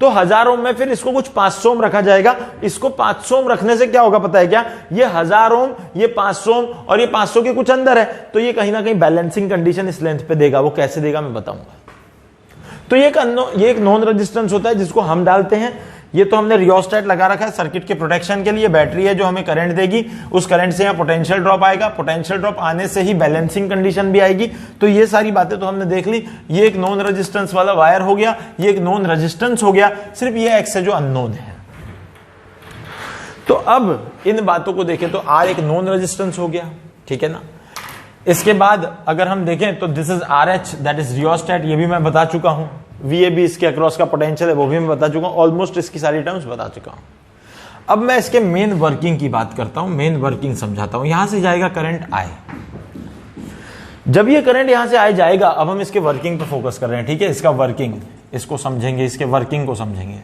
तो 1000 ओम में फिर इसको कुछ 500 ओम रखा जाएगा। इसको 500 ओम रखने से क्या होगा पता है क्या, ये 1000 ओम, ये 500 ओम, और ये 500 के कुछ अंदर है, तो ये कहीं ना कहीं बैलेंसिंग कंडीशन इस लेंथ पे देगा। वो कैसे देगा मैं बताऊंगा। तो ये एक नॉन रेजिस्टेंस होता है जिसको हम डालते हैं। ये तो हमने रियोस्टेट लगा रखा है सर्किट के प्रोटेक्शन के लिए, बैटरी है जो हमें करंट देगी, उस करंट से यहाँ पोटेंशियल ड्रॉप आएगा, पोटेंशियल ड्रॉप आने से ही बैलेंसिंग कंडीशन भी आएगी। तो ये सारी बातें तो हमने देख ली। ये एक नॉन रेजिस्टेंस वाला वायर हो गया, ये एक नॉन रेजिस्टेंस हो गया, सिर्फ ये एक्स है जो अननोन है। तो अब इन बातों को देखें तो R एक नॉन रेजिस्टेंस हो गया, ठीक है ना। इसके बाद अगर हम देखें तो this is RH, that is rheostat, ये भी मैं बता चुका हूं। VAB इसके अक्रॉस का पोटेंशियल है, वो भी मैं बता चुका हूं। ऑलमोस्ट इसकी सारी टर्म्स बता चुका हूं। अब मैं इसके मेन वर्किंग की बात करता हूं, मेन वर्किंग समझाता हूं। यहां से जाएगा करंट I। जब ये करंट यहां से I जाएगा, अब हम इसके वर्किंग पे फोकस कर रहे हैं, ठीक है। इसका वर्किंग, इसको समझेंगे, इसके वर्किंग को समझेंगे।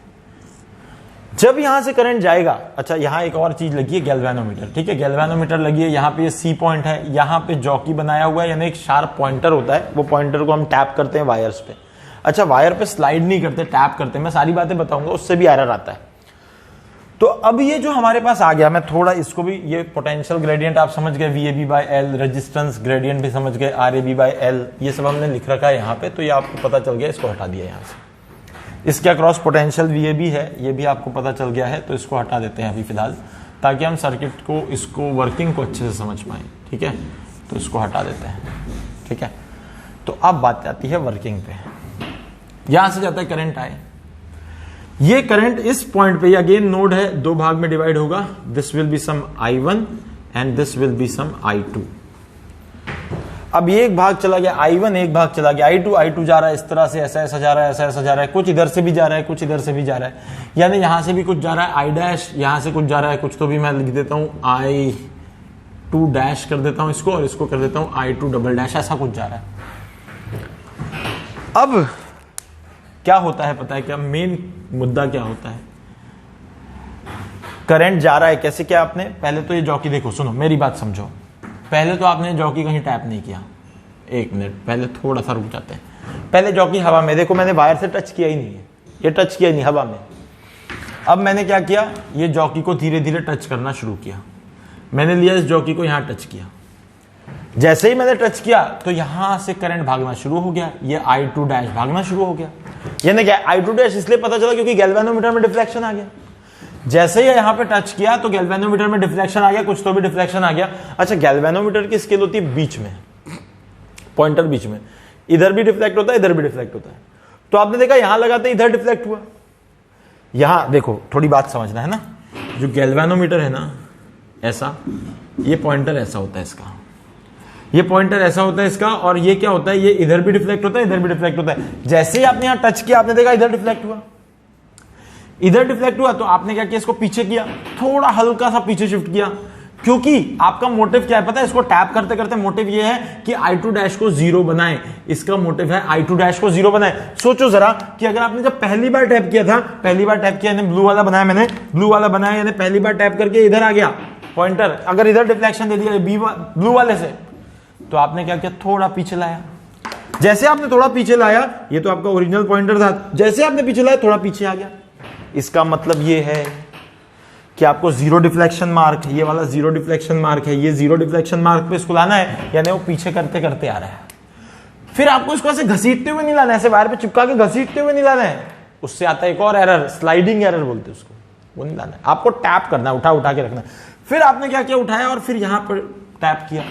जब यहां से करंट जाएगा, अच्छा यहां एक और चीज लगी है, गैल्वेनोमीटर, ठीक है। गैल्वेनोमीटर लगी है, यहां पे ये C पॉइंट है, यहां पे जॉकी बनाया हुआ है, यानी एक शार्प पॉइंटर होता है। वो पॉइंटर को हम टैप करते हैं वायर्स पे। अच्छा, वायर पे स्लाइड नहीं करते, टैप करते हैं। मैं सारी बातें बताऊंगा, उससे भी एरर आता है। तो अब ये जो हमारे पास आ गया, मैं थोड़ा इसको भी, ये पोटेंशियल ग्रेडियंट आप समझ गए, VAB by L, resistance gradient भी समझ गए, RAB बाय L, ये सब हमने लिख रखा है यहाँ पे। तो ये आपको पता चल गया, इसको हटा दिया यहाँ से। इसके अक्रॉस पोटेंशियल VAB है, ये भी आपको पता चल गया है। तो इसको हटा देते हैं अभी फिलहाल, ताकि हम सर्किट को, इसको वर्किंग को अच्छे से समझ पाए, ठीक है। तो इसको हटा देते हैं, ठीक है। तो अब बात आती है वर्किंग पे। यहां से जाता है करंट I। ये करंट इस पॉइंट पे, अगेन नोड है, दो भाग में डिवाइड होगा। This will be some I1 and this will be some I2। अब ये एक भाग चला गया I1, एक भाग चला गया I2 जा रहा है इस तरह से, ऐसा ऐसा जा रहा है, ऐसा ऐसा जा रहा है, कुछ इधर से भी जा रहा है, कुछ इधर से भी जा रहा है। यानी यहां से भी कुछ जा रहा है I', यहां से कुछ जा रहा है कुछ, तो भी मैं लिख देता हूं I2' कर देता हूं इसको, और इसको कर देता हूं I2', ऐसा कुछ जा रहा है। अब क्या होता है पता है क्या, मेन मुद्दा क्या होता है, करंट जा रहा है कैसे, क्या आपने पहले तो ये जॉकी देखो, सुनो मेरी बात समझो। पहले तो आपने जॉकी कहीं टैप नहीं किया, एक मिनट पहले थोड़ा सा रुक जाते हैं। पहले जॉकी हवा में, देखो मैंने वायर से टच किया ही नहीं है, ये टच किया ही नहीं हवा में। अब मैंने क्या किया, ये जॉकी को धीरे धीरे टच करना शुरू किया। मैंने लिया इस जॉकी को, यहां टच किया। जैसे ही मैंने टच किया तो यहां से करंट भागना शुरू हो गया, ये I2' भागना शुरू हो गया। यानी क्या, I2' इसलिए पता चला क्योंकि गैल्वेनोमीटर में डिफ्लेक्शन आ गया। जैसे ही यहां पे टच किया तो गैल्वेनोमीटर में डिफ्लेक्शन आ गया, कुछ तो भी डिफ्लेक्शन आ गया। अच्छा, गैल्वेनोमीटर की स्केल होती है बीच में, पॉइंटर बीच में, इधर भी डिफ्लेक्ट होता है, इधर भी डिफ्लेक्ट होता है। तो आपने देखा यहां लगाते इधर डिफ्लेक्ट हुआ। यहां देखो, थोड़ी बात समझना है ना, जो गैल्वेनोमीटर है ना, ऐसा, ये पॉइंटर ऐसा होता है इसका, ये पॉइंटर ऐसा होता है इसका, और ये क्या होता है, ये इधर भी डिफ्लेक्ट होता है, इधर भी डिफ्लेक्ट होता है। जैसे ही आपने यहां टच किया, आपने देखा इधर डिफ्लेक्ट हुआ, इधर डिफ्लेक्ट हुआ, तो आपने क्या किया, इसको पीछे किया, थोड़ा हल्का सा पीछे शिफ्ट किया, क्योंकि आपका मोटिव क्या है पता है, इसको टैप करते करते मोटिव ये है कि I2 डैश को 0 बनाए, इसका मोटिव है I2 डैश को 0 बनाए। सोचो जरा कि अगर आपने जब पहली बार टैप किया था, पहली बार टैप किया, ब्लू वाला बनाया, मैंने ब्लू वाला बनाया, यानी पहली बार टैप करके इधर आ गया पॉइंटर, अगर इधर डिफ्लेक्शन दे दिया ब्लू वाले से, तो आपने क्या किया, थोड़ा पीछे लाया। जैसे आपने थोड़ा पीछे लाया, ये तो आपका ओरिजिनल पॉइंटर था, जैसे आपने पीछे लाया थोड़ा पीछे आ गया। इसका मतलब ये है कि आपको जीरो डिफ्लेक्शन मार्क, ये वाला जीरो डिफ्लेक्शन मार्क है, ये जीरो डिफ्लेक्शन मार्क पे इसको लाना है, यानी वो पीछे करते करते आ रहा है। फिर आपको इसको ऐसे घसीटते हुए नहीं लाना है, ऐसे वायर पे चिपका के घसीटते हुए नहीं लाना है, उससे आता है एक और एरर, स्लाइडिंग एरर बोलते हैं उसको, वो नहीं लाना है, आपको टैप करना है, उठा उठा के रखना है। फिर आपने क्या किया, उठाया और फिर यहां पर टैप किया,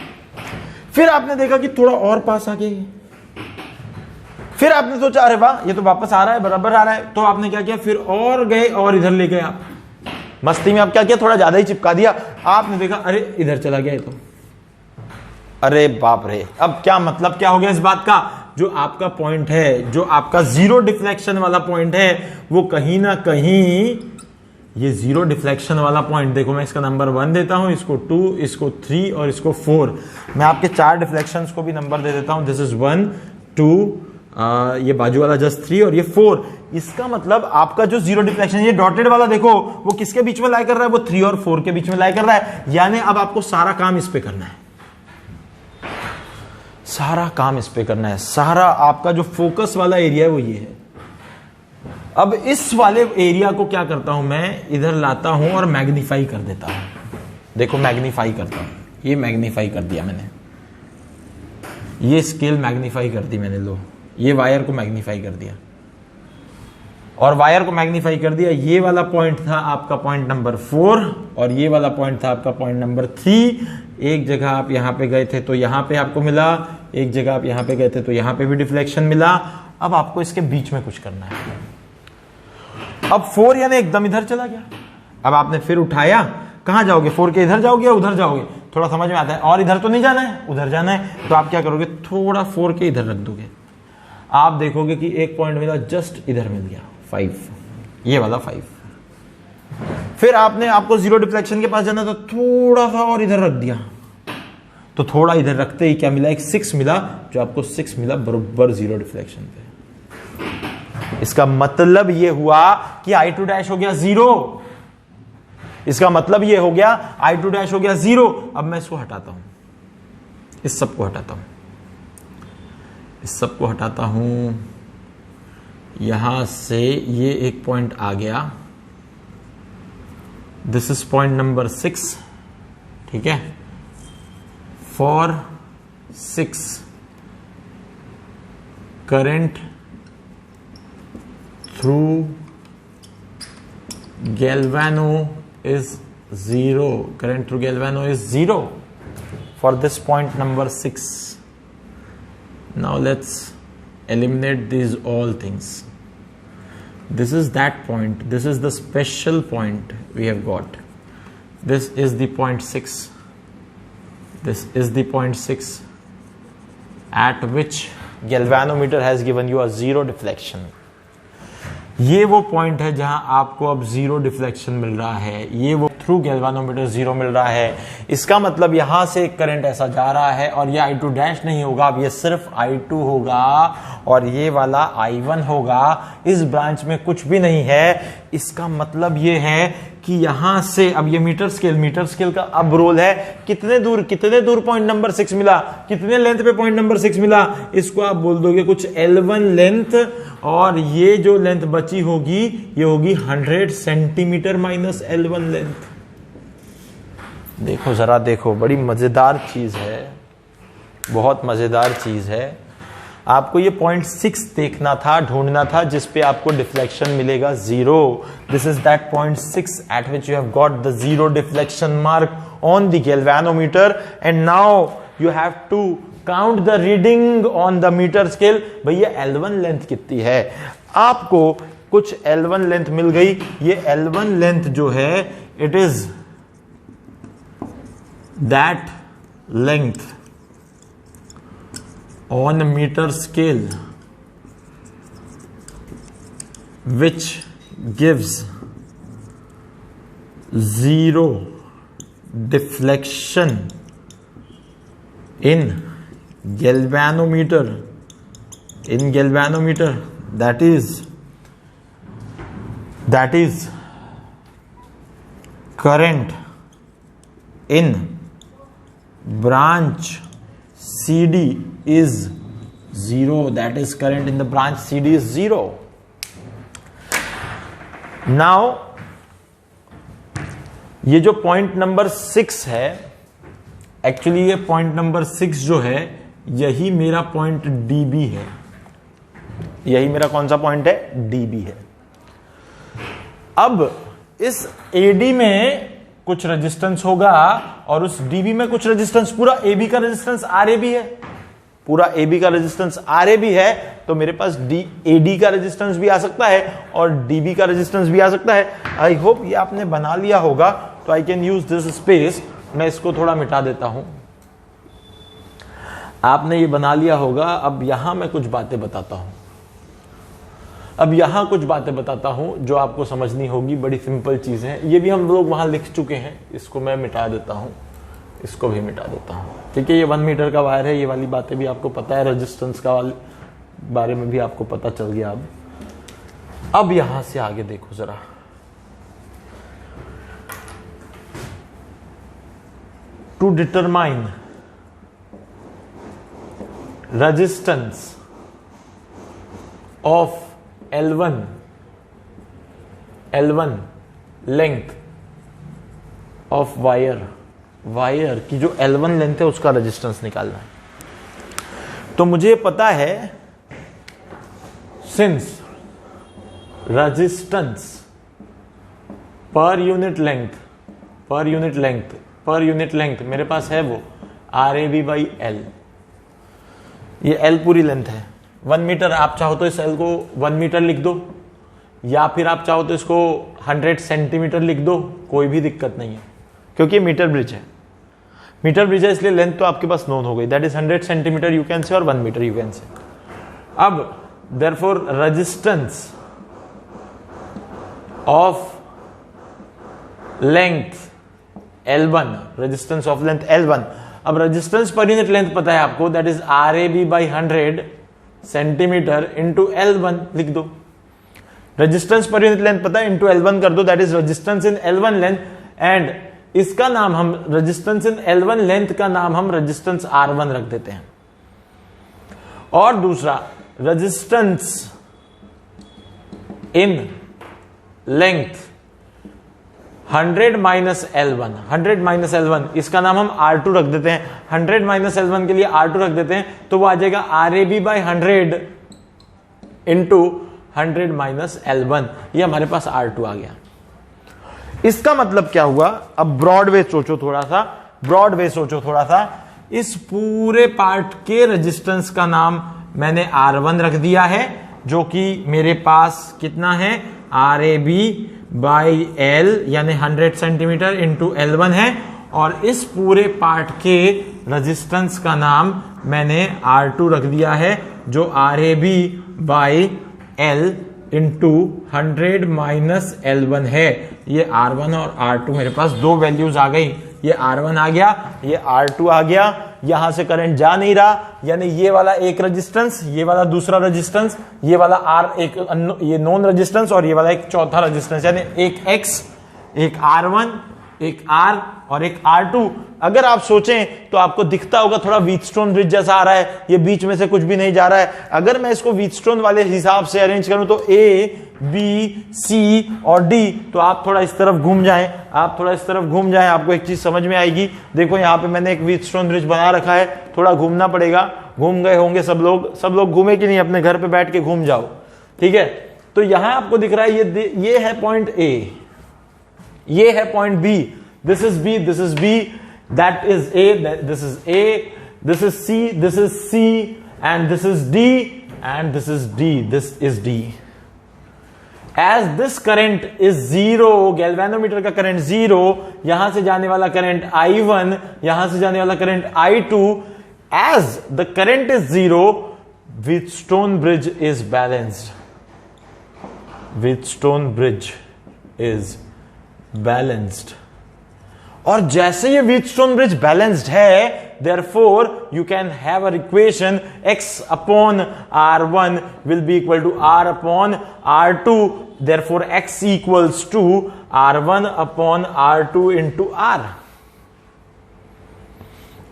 फिर आपने देखा कि थोड़ा और पास आ गया, फिर आपने सोचा अरे वाह ये तो वापस आ रहा है, बराबर आ रहा है, तो आपने क्या किया, फिर और गए और इधर ले गए आप, मस्ती में आप क्या किया, थोड़ा ज्यादा ही चिपका दिया, आपने देखा अरे इधर चला गया ये तो, अरे बाप रे। अब क्या मतलब क्या हो गया इस बात का, जो आपका पॉइंट है, जो आपका जीरो डिफ्लेक्शन वाला पॉइंट है, वो कहीं ना कहीं ये जीरो डिफ्लेक्शन वाला पॉइंट, देखो मैं इसका नंबर 1 देता हूं, इसको 2, इसको 3 और इसको 4, मैं आपके 4 डिफ्लेक्शंस को भी नंबर दे देता हूं, दिस इज 1 2, ये बाजू वाला जस्ट 3 और ये 4। इसका मतलब आपका जो जीरो डिफ्लेक्शन, ये डॉटेड वाला देखो, वो किसके बीच में लाई कर रहा है, वो 3 और 4 के बीच में लाई कर रहा है, यानी अब आपको सारा काम इस पे करना है, सारा काम इस पे करना है, सारा आपका जो फोकस वाला एरिया है वो ये है। अब इस वाले एरिया को क्या करता हूं मैं, इधर लाता हूं और मैग्नीफाई कर देता हूं, देखो मैग्नीफाई करता हूं, ये मैग्नीफाई कर दिया मैंने, ये स्केल मैग्नीफाई कर दी मैंने, लो ये वायर को मैग्नीफाई कर दिया, और वायर को मैग्नीफाई कर दिया, ये वाला पॉइंट था आपका पॉइंट नंबर 4 और ये वाला पॉइंट था आपका पॉइंट नंबर 3। एक जगह आप यहां पे गए थे तो यहां पे आपको मिला, एक जगह आप यहां पे गए थे तो यहां पे भी डिफ्लेक्शन मिला। अब आपको इसके बीच में कुछ करना है। अब 4 यानी एकदम इधर चला गया, अब आपने फिर उठाया, कहां जाओगे, 4 के इधर जाओगे या उधर जाओगे, थोड़ा समझ में आता है, और इधर तो नहीं जाना है, उधर जाना है, तो आप क्या करोगे, थोड़ा 4 के इधर रख दोगे, आप देखोगे कि एक पॉइंट मिला, जस्ट इधर मिल गया 5, ये वाला 5। फिर आपको जीरो डिफ्लेक्शन के पास जाना तो थोड़ा सा और इधर रख दिया, तो थोड़ा इधर रखते ही क्या मिला, एक 6 मिला, जो आपको 6 मिला बरोबर जीरो डिफ्लेक्शन पे। इसका मतलब ये हुआ कि I2 डैश हो गया 0, इसका मतलब ये हो गया I2 डैश हो गया 0। अब मैं इसको हटाता हूं, इस सब को हटाता हूं, इस सब को हटाता हूं, यहां से ये एक पॉइंट आ गया, दिस इज पॉइंट नंबर 6, ठीक है, for 6 current through galvano is 0, current through galvano is 0 for this point number 6. Now let's eliminate these all things. This is that point, this is the special point we have got, this is the point 6, this is the point 6 at which galvanometer has given you a zero deflection. ये वो पॉइंट है जहां आपको अब जीरो डिफ्लेक्शन मिल रहा है, ये वो थ्रू गैल्वानोमीटर 0 मिल रहा है। इसका मतलब यहां से करंट ऐसा जा रहा है और ये I2 डैश नहीं होगा, अब ये सिर्फ I2 होगा और ये वाला I1 होगा, इस ब्रांच में कुछ भी नहीं है। इसका मतलब ये है कि यहां से अब ये मीटर स्केल का अब रोल है, कितने दूर पॉइंट नंबर 6 मिला, कितने लेंथ पे पॉइंट नंबर 6 मिला, इसको आप बोल दोगे कुछ L1 लेंथ, और ये जो लेंथ बची होगी ये होगी 100 सेंटीमीटर माइनस L1 लेंथ। देखो जरा, देखो बड़ी मजेदार चीज है, बहुत मजेदार चीज है। आपको ये पॉइंट 6 देखना था, ढूंढना था, जिस पे आपको डिफ्लेक्शन मिलेगा 0। This is that point 6 at which you have got the zero deflection mark on the galvanometer, and now you have to count the reading on the metre scale. भैया L1 लेंथ कितनी है, आपको कुछ L1 लेंथ मिल गई। ये L1 लेंथ जो है it is that length on a meter scale which gives zero deflection in galvanometer, that is current in branch CD is zero. That is current in the branch CD is zero. Now ये जो पॉइंट नंबर 6 है, एक्चुअली ये पॉइंट नंबर 6 जो है यही मेरा पॉइंट DB है। यही मेरा कौन सा पॉइंट है? DB है। अब इस AD में कुछ रेजिस्टेंस होगा और उस DB में कुछ रेजिस्टेंस, पूरा AB का रेजिस्टेंस RAB है, पूरा AB का रेजिस्टेंस RAB है, तो मेरे पास AD का रेजिस्टेंस भी आ सकता है और DB का रेजिस्टेंस भी आ सकता है। आई होप ये आपने बना लिया होगा, तो I can use this space. मैं इसको थोड़ा मिटा देता हूं। आपने ये बना लिया होगा। अब यहां मैं कुछ बातें बताता हूं। जो आपको समझनी होगी। बड़ी सिंपल चीजें हैं, ये भी हम लोग वहां लिख चुके हैं। इसको मैं मिटा देता हूं, इसको भी मिटा देता हूं। ठीक है, ये 1 मीटर का वायर है, ये वाली बातें भी आपको पता है, रेजिस्टेंस का बारे में भी आपको पता चल गया। अब यहां से आगे देखो जरा। To determine resistance of L1 length of wire की जो L1 लेंथ है उसका रेजिस्टेंस निकालना है। तो मुझे पता है since resistance per unit length मेरे पास है वो RAB/L। ये L पूरी लेंथ है 1 मीटर। आप चाहो तो इस L को 1 मीटर लिख दो, या फिर आप चाहो तो इसको 100 सेंटीमीटर लिख दो, कोई भी दिक्कत नहीं है, क्योंकि मीटर ब्रिज है। इसलिए लेंथ तो आपके पास नोन हो गई, that is 100 centimetre you can से और 1 मीटर यू कैन से। अब therefore resistance of length L1, resistance of length L1। अब रेजिस्टेंस पर यूनिट लेंथ पता है आपको, that is RAB/100 centimetre into L1 लिख दो। रेजिस्टेंस पर यूनिट लेंथ पता है, इंटू L1 कर दो, that is resistance in L1 length. And इसका नाम हम रेजिस्टेंस इन L1 लेंथ का नाम हम रेजिस्टेंस R1 रख देते हैं। और दूसरा resistance in length 100 minus L1, इसका नाम हम R2 रख देते हैं। 100 माइनस L1 के लिए R2 रख देते हैं, तो वो आ जाएगा RAB/100 इंटू 100 माइनस L1। ये हमारे पास R2 आ गया। इसका मतलब क्या हुआ? अब ब्रॉड वे सोचो थोड़ा सा। इस पूरे पार्ट के रेजिस्टेंस का नाम मैंने R1 रख दिया है, जो कि मेरे पास कितना है, RAB/L यानी 100 सेंटीमीटर इंटू L1 है। और इस पूरे पार्ट के रेजिस्टेंस का नाम मैंने R2 रख दिया है, जो RAB/L इंटू 100 माइनस L1 है। ये R1 और R2 मेरे पास दो वैल्यूज आ गई। ये R1 आ गया, ये R2 आ गया। यहां से करंट जा नहीं रहा, यानी ये वाला एक रेजिस्टेंस, ये वाला दूसरा रेजिस्टेंस, ये वाला ये नॉन रेजिस्टेंस और ये वाला एक चौथा रेजिस्टेंस, यानी एक X, एक R1, एक R और एक R2। अगर आप सोचें तो आपको दिखता होगा थोड़ा व्हीटस्टोन ब्रिज जैसा आ रहा है, ये बीच में से कुछ भी नहीं जा रहा है। अगर मैं इसको व्हीटस्टोन वाले हिसाब से अरेंज करूं तो A, B, C और D, तो आप थोड़ा इस तरफ घूम जाएं, आपको एक चीज समझ में आएगी। देखो यहाँ पे मैंने एक व्हीटस्टोन ब्रिज बना रखा है, थोड़ा घूमना पड़ेगा। घूम गए होंगे सब लोग घूमे कि नहीं? अपने घर पे बैठ के घूम जाओ, ठीक है। तो यहां आपको दिख रहा है ये है पॉइंट A, ये है point B, this is B, this is B, that is A, this is A, this is C, this is C, and this is D, and this is D, this is D. As this current is zero, galvanometer का करंट जीरो, यहां से जाने वाला करंट I1, यहां से जाने वाला current I2, as the current is zero, Wheatstone bridge is balanced, Wheatstone bridge is balanced. और जैसे ये व्हीटस्टोन ब्रिज बैलेंस्ड है, therefore you can have a equation x upon r1 will be equal to r upon r2, therefore x equals to r1 upon r2 into r.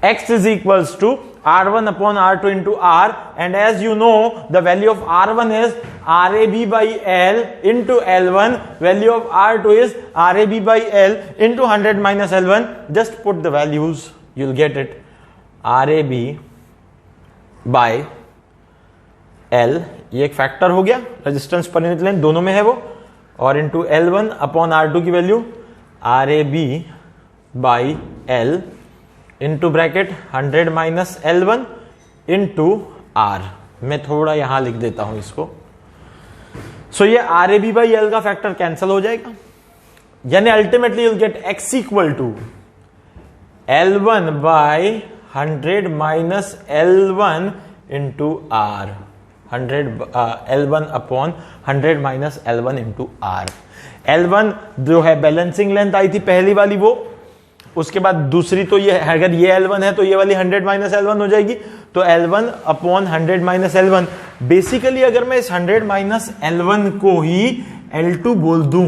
X is equals to r1 upon r2 into r, and as you know the value of r1 is rab by l into l1, value of r2 is rab by l into 100 minus l1. Just put the values, you'll get it. rab by l, ये एक फैक्टर हो गया, रेजिस्टेंस पर यूनिट लेंथ दोनों में है वो, और इंटू l1 अपॉन r2 की value rab by l into bracket 100 minus l1 into r। मैं थोड़ा यहां लिख देता हूं इसको। सो ये rab by l का फैक्टर कैंसिल हो जाएगा, यानी ultimately you'll get x equal to l1 by 100 minus l1 into r, 100 l1 upon 100 minus l1 into r। l1 जो है बैलेंसिंग लेंथ आई थी पहली वाली वो, उसके बाद दूसरी तो ये, अगर ये L1 है तो ये वाली 100 माइनस L1 हो जाएगी, तो L1 upon 100 minus L1। Basically अगर मैं इस 100 माइनस L1 को ही L2 बोल दूं,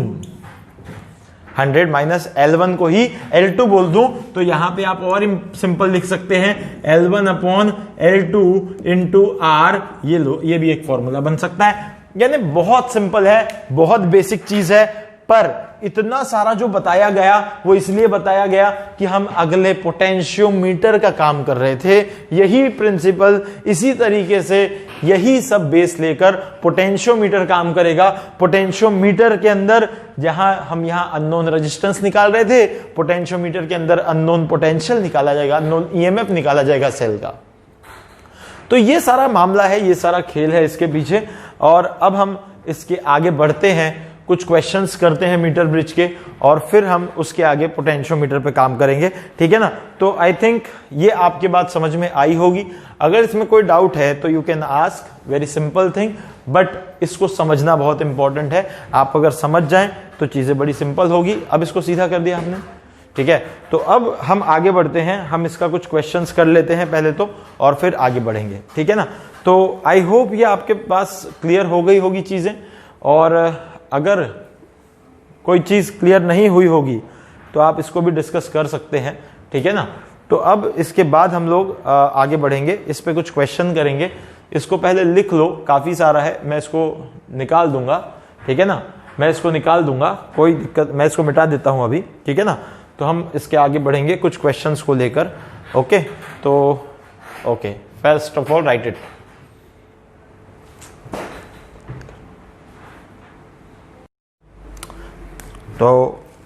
100 माइनस L1 को ही L2 बोल दूं, तो यहां पे आप और सिंपल लिख सकते हैं L1 upon L2 into R। ये लो, ये भी एक फॉर्मूला बन सकता है। यानी बहुत सिंपल है, बहुत बेसिक चीज है, पर इतना सारा जो बताया गया वो इसलिए बताया गया कि हम अगले पोटेंशियोमीटर का काम कर रहे थे। यही प्रिंसिपल, इसी तरीके से यही सब बेस लेकर पोटेंशियोमीटर काम करेगा। पोटेंशियोमीटर के अंदर जहां हम यहां अननोन रेजिस्टेंस निकाल रहे थे, पोटेंशियोमीटर के अंदर अननोन पोटेंशियल निकाला जाएगा, अननोन ईएमएफ निकाला जाएगा सेल का। तो ये सारा मामला है, ये सारा खेल है इसके पीछे। और अब हम इसके आगे बढ़ते हैं, कुछ क्वेश्चंस करते हैं मीटर ब्रिज के, और फिर हम उसके आगे पोटेंशियोमीटर पे काम करेंगे, ठीक है ना। तो आई थिंक ये आपके बात समझ में आई होगी। अगर इसमें कोई डाउट है तो you can ask, very simple thing, but इसको समझना बहुत इंपॉर्टेंट है। आप अगर समझ जाएं तो चीजें बड़ी सिंपल होगी। अब इसको सीधा कर दिया हमने, ठीक है। तो अब हम आगे बढ़ते हैं, हम इसका कुछ क्वेश्चंस कर लेते हैं पहले तो, और फिर आगे बढ़ेंगे, ठीक है ना। तो आई होप ये आपके पास क्लियर हो गई होगी चीजें, और अगर कोई चीज क्लियर नहीं हुई होगी तो आप इसको भी डिस्कस कर सकते हैं, ठीक है ना। तो अब इसके बाद हम लोग आगे बढ़ेंगे, इस पे कुछ क्वेश्चन करेंगे। इसको पहले लिख लो, काफी सारा है, मैं इसको निकाल दूंगा, ठीक है ना। मैं इसको निकाल दूंगा, कोई दिक्कत, मैं इसको मिटा देता हूं अभी, ठीक है ना। तो हम इसके आगे बढ़ेंगे कुछ क्वेश्चंस को लेकर, ओके। तो okay, first of all right it. तो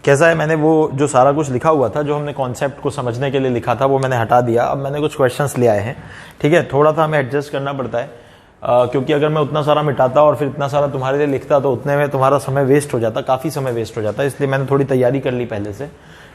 कैसा है, मैंने वो जो सारा कुछ लिखा हुआ था, जो हमने कॉन्सेप्ट को समझने के लिए लिखा था, वो मैंने हटा दिया। अब मैंने कुछ क्वेश्चंस ले आए हैं, ठीक है। थोड़ा सा हमें एडजस्ट करना पड़ता है, क्योंकि अगर मैं उतना सारा मिटाता और फिर इतना सारा तुम्हारे लिए लिखता तो उतने में तुम्हारा समय वेस्ट हो जाता, काफ़ी समय वेस्ट हो जाता। इसलिए मैंने थोड़ी तैयारी कर ली पहले से,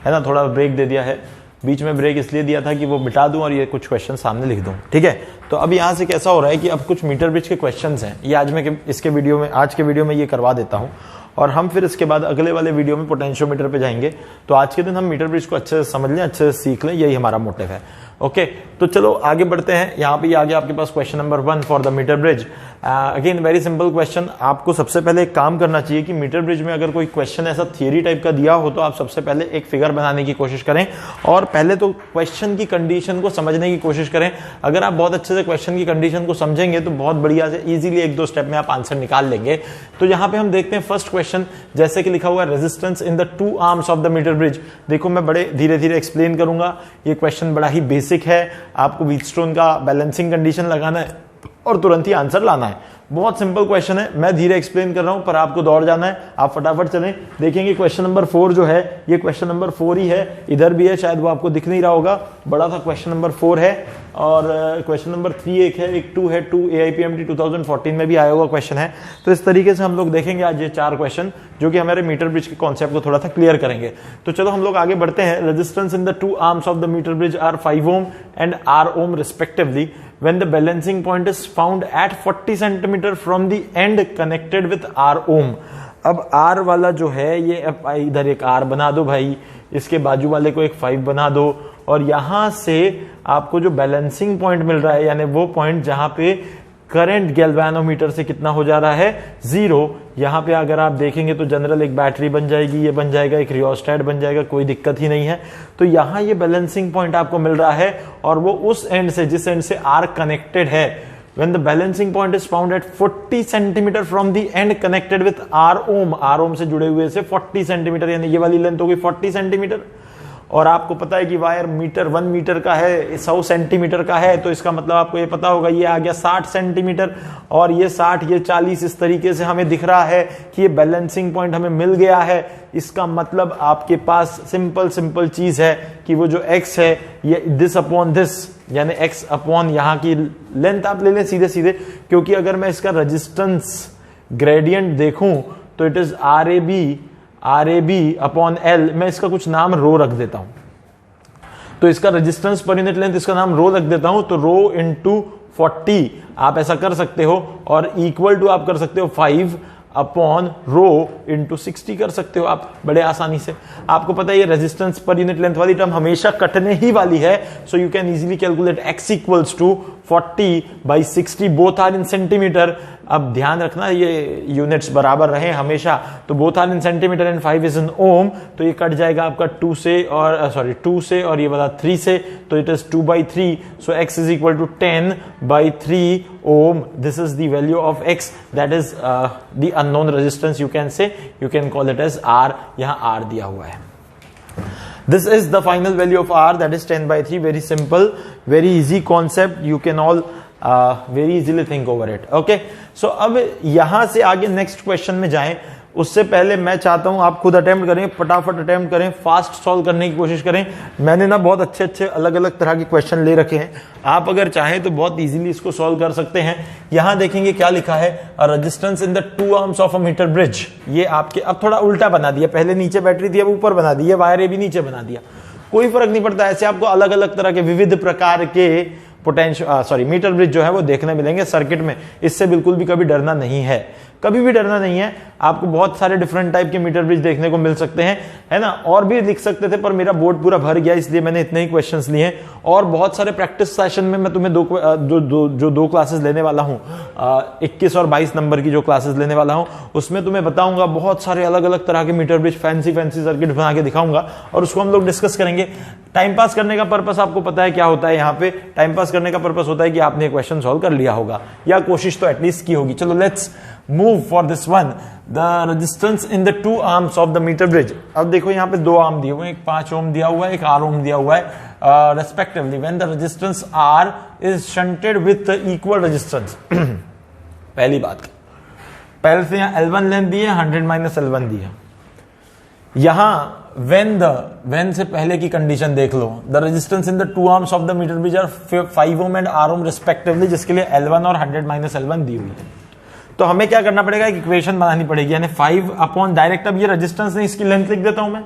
है ना। थोड़ा ब्रेक दे दिया है, बीच में ब्रेक इसलिए दिया था कि वो मिटा दूं और ये कुछ क्वेश्चन सामने लिख दूं, ठीक है। तो अब यहाँ से कैसा हो रहा है कि अब कुछ मीटर ब्रिज के क्वेश्चंस हैं, ये आज मैं इसके वीडियो में, आज के वीडियो में ये करवा देता हूँ, और हम फिर इसके बाद अगले वाले वीडियो में पोटेंशियोमीटर पे जाएंगे। तो आज के दिन हम मीटर ब्रिज को अच्छे से समझ लें, अच्छे से सीख लें, यही हमारा मोटिव है, ओके। तो चलो आगे बढ़ते हैं। यहाँ पे आगे आपके पास question number 1 for the metre bridge. Again very simple question. आपको सबसे पहले एक काम करना चाहिए कि मीटर ब्रिज में अगर कोई क्वेश्चन ऐसा थियरी टाइप का दिया हो तो आप सबसे पहले एक फिगर बनाने की कोशिश करें, और पहले तो क्वेश्चन की कंडीशन को समझने की कोशिश करें। अगर आप बहुत अच्छे से क्वेश्चन की कंडीशन को समझेंगे तो बहुत बढ़िया से इजीली 1-2 स्टेप में आप आंसर निकाल लेंगे। तो यहाँ पे हम देखते हैं फर्स्ट क्वेश्चन, जैसे कि लिखा हुआ है resistance in the 2 arms of the metre bridge. देखो मैं बड़े धीरे धीरे एक्सप्लेन करूंगा, ये क्वेश्चन बड़ा ही बेसिक है। आपको व्हीटस्टोन का बैलेंसिंग कंडीशन लगाना है और तुरंत ही आंसर लाना है, बहुत सिंपल क्वेश्चन है, मैं धीरे एक्सप्लेन कर रहा हूं पर आपको दौड़ जाना है, आप फटाफट चलें। देखेंगे क्वेश्चन नंबर 4 जो है ये क्वेश्चन नंबर 4 ही है, इधर भी है, शायद वो आपको दिख नहीं रहा होगा, बड़ा सा क्वेश्चन नंबर 4 है। और क्वेश्चन नंबर 3 एक है, एक 2 है, 2 AIPMT 2014 में भी आया हुआ क्वेश्चन है। तो इस तरीके से हम लोग देखेंगे आज ये 4 क्वेश्चन जो कि हमारे मीटर ब्रिज के कॉन्सेप्ट को थोड़ा सा क्लियर करेंगे। तो चलो हम लोग आगे बढ़ते हैं। Resistance in the 2 arms of the metre bridge are 5 ohm and R ohm respectively when the balancing point is found at 40 centimeter from the end connected with R ohm। अब R वाला जो है ये इधर एक R बना दो भाई, इसके बाजू वाले को एक 5 बना दो, और यहां से आपको जो बैलेंसिंग पॉइंट मिल रहा है यानी वो पॉइंट जहां पे करंट गैल्वेनोमीटर से कितना हो जा रहा है 0। यहां पे अगर आप देखेंगे तो जनरल एक बैटरी बन जाएगी, ये बन जाएगा एक रियोस्टेट बन जाएगा, कोई दिक्कत ही नहीं है। तो यहां ये बैलेंसिंग पॉइंट आपको मिल रहा है और वो उस एंड से जिस एंड से आर कनेक्टेड है। When the balancing point is found at 40 centimeter from the end connected with R ohm से जुड़े हुए से 40 सेंटीमीटर, यानी ये वाली लेंथ होगी 40 सेंटीमीटर। और आपको पता है कि वायर 1 मीटर का है, 100 सेंटीमीटर का है, तो इसका मतलब आपको ये पता होगा ये आ गया 60 सेंटीमीटर, और ये 60 ये 40 इस तरीके से हमें दिख रहा है कि ये बैलेंसिंग पॉइंट हमें मिल गया है। इसका मतलब आपके पास सिंपल चीज है कि वो जो x है ये दिस अपॉन दिस, यानी x अपॉन यहाँ की लेंथ आप ले लें सीधे सीधे, क्योंकि अगर मैं इसका रेजिस्टेंस ग्रेडियंट देखूं तो it is RAB upon L। मैं इसका कुछ नाम रो रख देता हूं, तो इसका रेजिस्टेंस पर यूनिट लेंथ इसका नाम रो रख देता हूं, तो रो इंटू 40 आप ऐसा कर सकते हो, और इक्वल टू आप कर सकते हो 5 अपॉन रो इंटू 60 कर सकते हो आप बड़े आसानी से। आपको पता है ये रेजिस्टेंस पर यूनिट लेंथ वाली टर्म हमेशा कटने ही वाली है, so you can easily calculate x equals to 40/60, both are in centimetre. अब ध्यान रखना ये यूनिट्स बराबर रहे हमेशा, तो both are in centimetre and 5 is in ohm, तो ये कट जाएगा आपका 2 से और ये वाला 3 से, तो it is 2/3, so x is equal to 10/3 ohm। This is the value of x, that is the unknown resistance, you can say, you can call it as R, यहां R दिया हुआ है। This is the final value of R, that is 10/3. Very simple, very easy concept. You can all very easily think over it. Okay. So अब यहां से आगे नेक्स्ट क्वेश्चन में जाएं, उससे पहले मैं चाहता हूं आप खुद अटेम्प्ट करें, फटाफट अटेम्प्ट करें, फास्ट सॉल्व करने की कोशिश करें। मैंने ना बहुत अच्छे अलग अलग तरह के क्वेश्चन ले रखे हैं, आप अगर चाहें तो बहुत इजीली इसको सॉल्व कर सकते हैं। यहां देखेंगे क्या लिखा है, resistance in the 2 arms of a metre bridge. ये आपके अब थोड़ा उल्टा बना दिया, पहले नीचे बैटरी थी अब ऊपर बना दी, वायर भी नीचे बना दिया, कोई फर्क नहीं पड़ता। ऐसे आपको अलग अलग तरह के विविध प्रकार के मीटर ब्रिज जो है वो देखने मिलेंगे सर्किट में, इससे बिल्कुल भी कभी डरना नहीं है, कभी भी डरना नहीं है। आपको बहुत सारे डिफरेंट टाइप के मीटर ब्रिज देखने को मिल सकते हैं, है ना, और भी लिख सकते थे पर मेरा बोर्ड पूरा भर गया इसलिए मैंने इतने ही क्वेश्चंस लिए हैं। और बहुत सारे प्रैक्टिस सेशन में मैं तुम्हें दो क्लासेस लेने वाला हूं, 21 और 22 नंबर की जो क्लासेस लेने वाला हूं, उसमें तुम्हें बताऊंगा बहुत सारे अलग अलग तरह के मीटर ब्रिज, फैंसी सर्किट बना के दिखाऊंगा और उसको हम लोग डिस्कस करेंगे। टाइम पास करने का पर्पस आपको पता है क्या होता है, यहाँ पे टाइम पास करने का पर्पस होता है कि आपने क्वेश्चन सॉल्व कर लिया होगा या कोशिश तो एटलीस्ट की होगी। चलो let's move for this one, the resistance in the 2 arms of the metre bridge. अब देखो यहाँ पे 2 आर्म दिए हुए हैं, एक 5 ओम दिया हुआ है, एक R ओम दिया हुआ है, respectively when the resistance R is shunted with equal resistance. पहली बात, पहले से यहाँ L1 लेंथ दी है, 100 - L1 दी है। यहां when से पहले की कंडीशन देख लो, the resistance in the 2 arms of the metre bridge are 5 ohm and R ohm respectively, जिसके लिए L1 और 100 - L1 दी हुई है। तो हमें क्या करना पड़ेगा, एक इक्वेशन बनानी पड़ेगी, यानी 5 अपॉन डायरेक्ट, अब ये रेजिस्टेंस नहीं इसकी लेंथ लिख देता हूं मैं,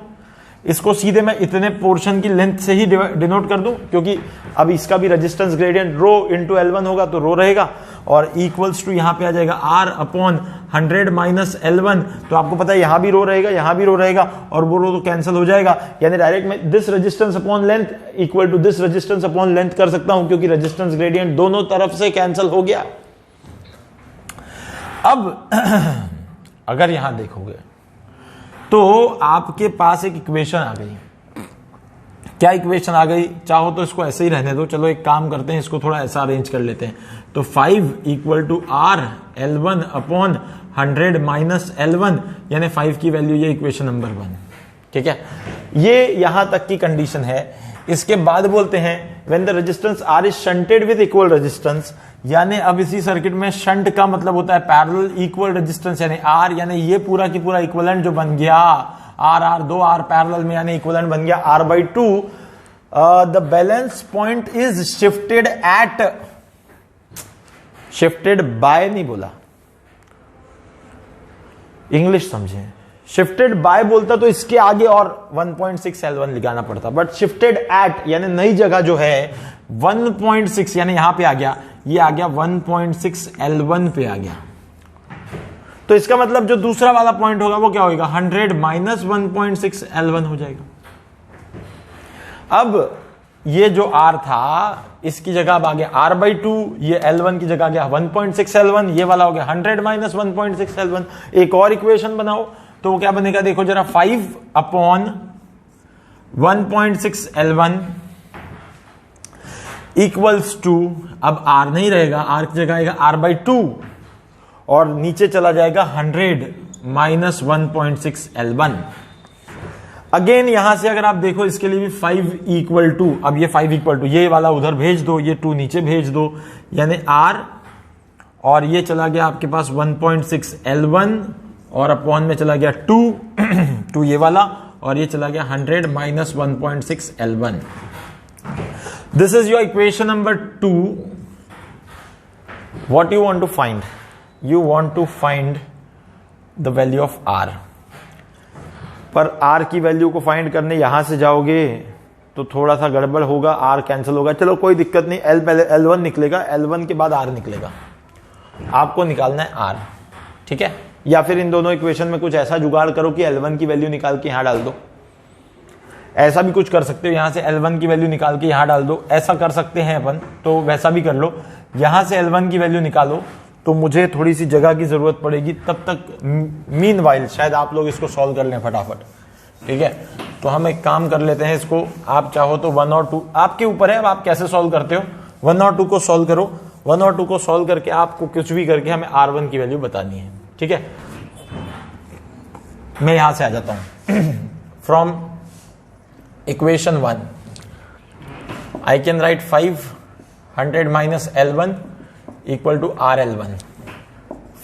इसको सीधे मैं इतने पोर्शन की लेंथ से ही डिनोट कर दूं, क्योंकि अब इसका भी resistance gradient rho into L1 होगा तो रो रहेगा, और इक्वल्स टू यहां पे आ जाएगा R अपॉन 100 - L1। तो आपको पता है यहां भी रो रहेगा, यहां भी रो रहेगा, और वो रो तो कैंसिल हो जाएगा, यानी डायरेक्ट मैं this resistance upon length equal to this resistance upon length कर सकता हूं, क्योंकि रेजिस्टेंस ग्रेडियंट दोनों तरफ से कैंसिल हो गया। अब अगर यहां देखोगे तो आपके पास एक इक्वेशन आ गई। क्या इक्वेशन आ गई, चाहो तो इसको ऐसे ही रहने दो, चलो एक काम करते हैं, इसको थोड़ा ऐसा अरेंज कर लेते हैं। तो 5 = R L1 अपॉन 100 - L1, यानी 5 की वैल्यू, ये इक्वेशन नंबर 1, ठीक है। ये यहां तक की कंडीशन है। इसके बाद बोलते हैं when the resistance R is shunted with equal resistance, यानी अब इसी सर्किट में शंट का मतलब होता है पैरेलल इक्वल रेजिस्टेंस, यानी आर, यानी ये पूरा की पूरा इक्विवेलेंट जो बन गया आर आर, दो आर पैरेलल में, यानी इक्विवेलेंट बन गया R by two. The balance point is shifted at, shifted by नहीं बोला, इंग्लिश समझे, शिफ्टेड बाय बोलता तो इसके आगे और 1.6 L1 लगाना पड़ता, बट शिफ्टेड एट यानी नई जगह जो है 1.6, यानी यहां पे आ गया, ये आ गया 1.6 L1 पे आ गया। तो इसका मतलब जो दूसरा वाला पॉइंट होगा वो क्या होगा, 100 माइनस 1.6 L1 हो जाएगा। अब ये जो R था इसकी जगह अब आ गया R बाई 2, ये L1 की जगह आ गया 1.6 L1, ये वाला हो गया 100 माइनस 1.6 L1। एक और इक्वेशन बनाओ तो वो क्या बनेगा, देखो जरा, 5 अपॉन 1.6 L1 इक्वल्स टू, अब R नहीं रहेगा, R की जगह आएगा R बाई 2 और नीचे चला जाएगा 100 माइनस 1.6 L1। अगेन यहां से अगर आप देखो इसके लिए भी 5 इक्वल टू, अब ये 5 इक्वल टू, ये वाला उधर भेज दो, ये 2 नीचे भेज दो, यानी R और ये चला गया आपके पास 1.6 L1 और अपॉन में चला गया 2 ये वाला, और ये चला गया 100 minus 1.6 L1। This is your equation number 2। What you want to find, you want to find the value of R। पर R की वैल्यू को फाइंड करने यहां से जाओगे तो थोड़ा सा गड़बड़ होगा, R कैंसिल होगा, चलो कोई दिक्कत नहीं, L पहले L1 निकलेगा, L1 के बाद R निकलेगा, आपको निकालना है R, ठीक है। या फिर इन दोनों इक्वेशन में कुछ ऐसा जुगाड़ करो कि L1 की वैल्यू निकाल के यहां डाल दो, ऐसा भी कुछ कर सकते हो, यहां से L1 की वैल्यू निकाल के यहां डाल दो, ऐसा कर सकते हैं अपन, तो वैसा भी कर लो। यहां से L1 की वैल्यू निकालो तो मुझे थोड़ी सी जगह की जरूरत पड़ेगी, तब तक मीनवाइल शायद आप लोग इसको सॉल्व कर लें फटाफट, ठीक है। तो हम एक काम कर लेते हैं इसको, आप चाहो तो 1 और 2 आपके ऊपर है, अब आप कैसे सॉल्व करते हो, 1 और 2 को सॉल्व करो, 1 और 2 को सॉल्व करके आपको कुछ भी करके हमें R1 की वैल्यू बतानी है, ठीक है। मैं यहां से आ जाता हूं, from equation 1 I can write 500 minus L1 equal to RL1,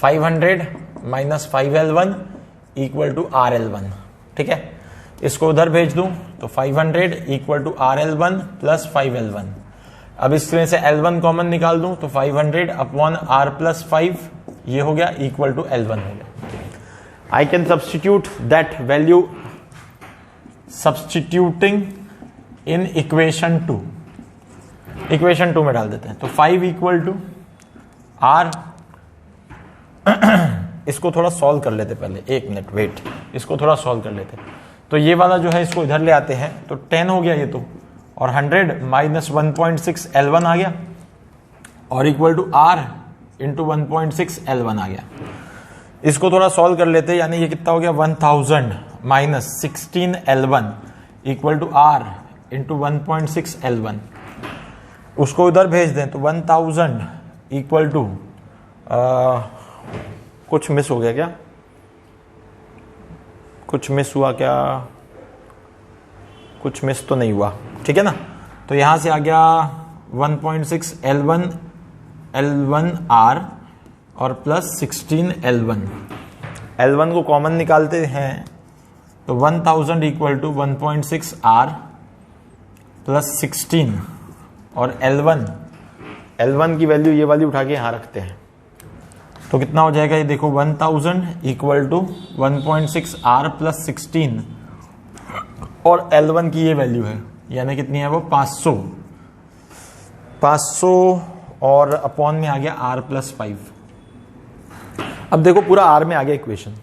500 minus 5L1 equal to RL1, ठीक है। इसको उधर भेज दूं तो 500 equal to RL1 plus 5L1। अब इसमें से L1 कॉमन निकाल दूं तो 500 अपॉन R प्लस 5, ये हो गया इक्वल टू L1 हो गया। I can substitute that value, substituting in equation 2, equation 2 में डाल देते हैं, तो 5 इक्वल टू R, इसको थोड़ा सॉल्व कर लेते पहले, 1 मिनट वेट, इसको थोड़ा सॉल्व कर लेते। तो ये वाला जो है इसको इधर ले आते हैं, तो 10 हो गया ये तो, और 100 माइनस 1.6 L1 आ गया, और equal to R into 1.6 L1 आ गया। इसको थोड़ा सॉल्व कर लेते, यानी ये कितना हो गया, 1000 minus 16 L1 equal to R into 1.6 L1। उसको उधर भेज दें तो 1000 इक्वल टू, कुछ मिस हो गया क्या, कुछ मिस हुआ क्या, कुछ मिस तो नहीं हुआ, ठीक है ना। तो यहां से आ गया 1.6 L1 R और प्लस 16 L1 को कॉमन निकालते हैं तो 1000 इक्वल टू 1.6 R प्लस 16 और L1 की वैल्यू ये वाली उठा के यहां रखते हैं, तो कितना हो जाएगा, ये देखो 1000 इक्वल टू 1.6 R प्लस 16 और L1 की ये वैल्यू है, यानी कितनी है वो 500 और अपॉन में आ गया R प्लस 5। अब देखो पूरा R में आ गया इक्वेशन,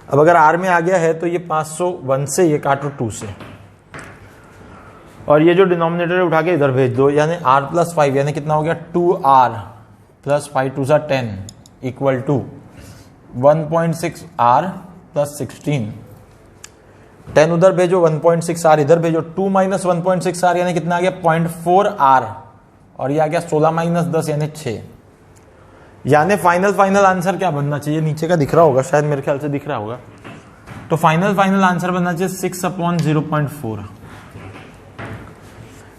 अब अगर R में आ गया है तो ये 501 से ये काटो 2 से, और ये जो डिनोमिनेटर उठा के इधर भेज दो, यानी R प्लस 5, यानी कितना हो गया 2R plus 5 2 10 equal to 1.6 R plus 16। 10 उधर भेजो, 1.6 R इधर भेजो, 2 माइनस 1.6 R यानी कितना आ गया 0.4 R, और ये आ गया 16 माइनस 10 यानी 6। यानी फाइनल आंसर क्या बनना चाहिए, नीचे का दिख रहा होगा शायद, मेरे ख्याल से दिख रहा होगा, तो फाइनल आंसर बनना चाहिए 6 अपॉन 0.4,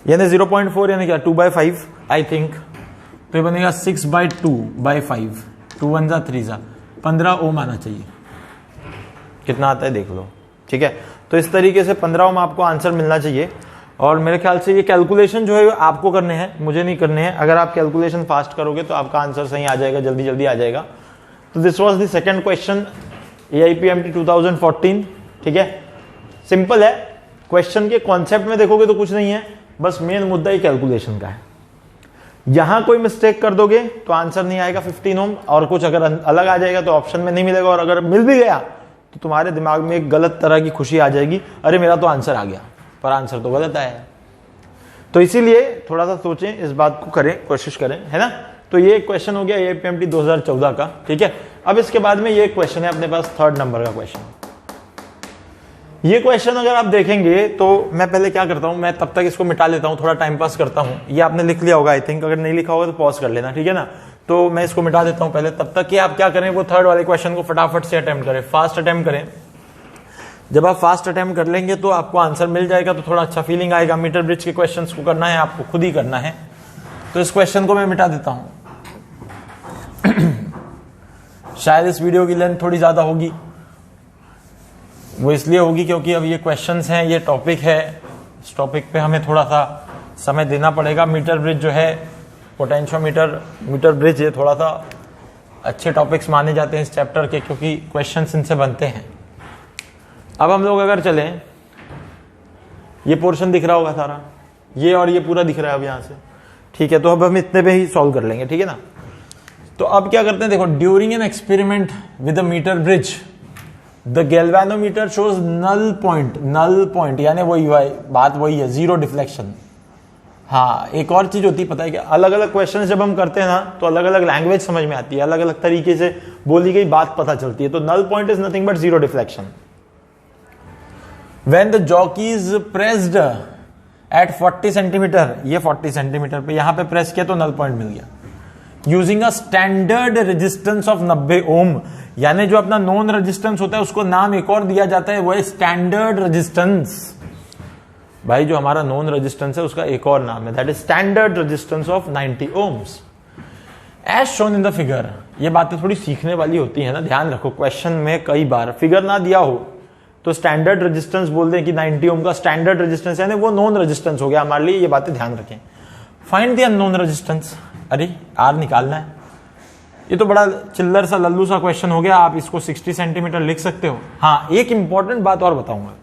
यानी 0.4 यानी क्या 2/5 आई थिंक, तो ये बनेगा 6/2/5, 2 1 जा 3 जा 15 ओम आना चाहिए। कितना आता है देख लो, ठीक है। तो इस तरीके से 15 ओम आपको आंसर मिलना चाहिए। और मेरे ख्याल से ये कैलकुलेशन जो है आपको करने हैं, मुझे नहीं करने हैं। अगर आप कैलकुलेशन फास्ट करोगे तो आपका आंसर सही आ जाएगा, जल्दी जल्दी आ जाएगा। तो this was the second question AIPMT 2014, ठीक है। सिंपल है, क्वेश्चन के कॉन्सेप्ट में देखोगे तो कुछ नहीं है, बस मेन मुद्दा ही कैलकुलेशन का है। यहां कोई मिस्टेक कर दोगे तो आंसर नहीं आएगा 15 ओम, और कुछ अगर अलग आ जाएगा तो ऑप्शन में नहीं मिलेगा, और अगर मिल भी गया तो तुम्हारे दिमाग में एक गलत तरह की खुशी आ जाएगी, अरे मेरा तो आंसर आ गया, पर आंसर तो गलत आया है। तो इसीलिए थोड़ा सा सोचें, इस बात को करें, कोशिश करें, है ना। तो ये क्वेश्चन हो गया AIPMT 2014 का, ठीक है। अब इसके बाद में ये क्वेश्चन है अपने पास 3rd नंबर का क्वेश्चन। ये क्वेश्चन अगर आप देखेंगे तो मैं पहले क्या करता हूं, मैं तब तक इसको मिटा लेता हूं, थोड़ा टाइम पास करता हूं। ये आपने लिख लिया होगा आई थिंक, अगर नहीं लिखा होगा तो पॉज कर लेना, ठीक है ना। तो मैं इसको मिटा देता हूं पहले, तब तक कि आप क्या करें, वो 3rd वाले क्वेश्चन को फटाफट से अटेम्प्ट करें, फास्ट अटेम्प्ट करें। जब आप फास्ट अटेम्प्ट कर लेंगे तो आपको आंसर मिल जाएगा, तो थोड़ा अच्छा फीलिंग आएगा। मीटर ब्रिज के क्वेश्चंस को करना है आपको, खुद ही करना है। तो इस क्वेश्चन को मैं मिटा देता हूं। शायद इस वीडियो की लेंथ थोड़ी ज्यादा होगी, वो इसलिए होगी क्योंकि अब ये क्वेश्चंस हैं, ये टॉपिक है, इस टॉपिक पे हमें थोड़ा सा समय देना पड़ेगा। मीटर ब्रिज जो है, पोटेंशियोमीटर, मीटर ब्रिज, ये थोड़ा सा अच्छे टॉपिक्स माने जाते हैं इस चैप्टर के, क्योंकि क्वेश्चंस इनसे बनते हैं। अब हम लोग अगर चलें, ये पोर्शन दिख रहा होगा सारा, ये और ये पूरा दिख रहा है अब यहां से, ठीक है। तो अब हम इतने पे ही सॉल्व कर लेंगे, ठीक है ना। तो अब क्या करते हैं, देखो, during an experiment with a metre bridge the galvanometer shows null point, यानी वही बात वही है, 0 डिफ्लेक्शन। हाँ, एक और चीज होती है, पता है क्या, अलग अलग क्वेश्चन जब हम करते हैं ना तो अलग अलग लैंग्वेज समझ में आती है, अलग अलग तरीके से बोली गई बात पता चलती है। तो null point is nothing but 0 deflection. When the jockey is pressed at 40 centimetre, ये 40 सेंटीमीटर पे यहां पे प्रेस किया तो नल पॉइंट मिल गया। Using a standard resistance of 90 ओम, यानी जो अपना नॉन रेजिस्टेंस होता है उसको नाम एक और दिया जाता है, वो है स्टैंडर्ड रेजिस्टेंस। भाई जो हमारा नॉन रेजिस्टेंस है उसका एक और नाम है, that is standard resistance of 90 ohms as shown in the figure. ये बातें थोड़ी सीखने वाली होती है ना, ध्यान रखो। क्वेश्चन में कई बार फिगर ना दिया हो तो स्टैंडर्ड रेजिस्टेंस बोल दें कि 90 ओम का स्टैंडर्ड रेजिस्टेंस, यानी वो नॉन रेजिस्टेंस हो गया हमारे लिए। ये बातें ध्यान रखें। फाइंड द अननोन रेजिस्टेंस, अरे आर निकालना है। ये तो बड़ा चिल्लर सा लल्लू सा क्वेश्चन हो गया, आप इसको 60 सेंटीमीटर लिख सकते हो। हाँ, एक इंपॉर्टेंट बात और बताऊंगा।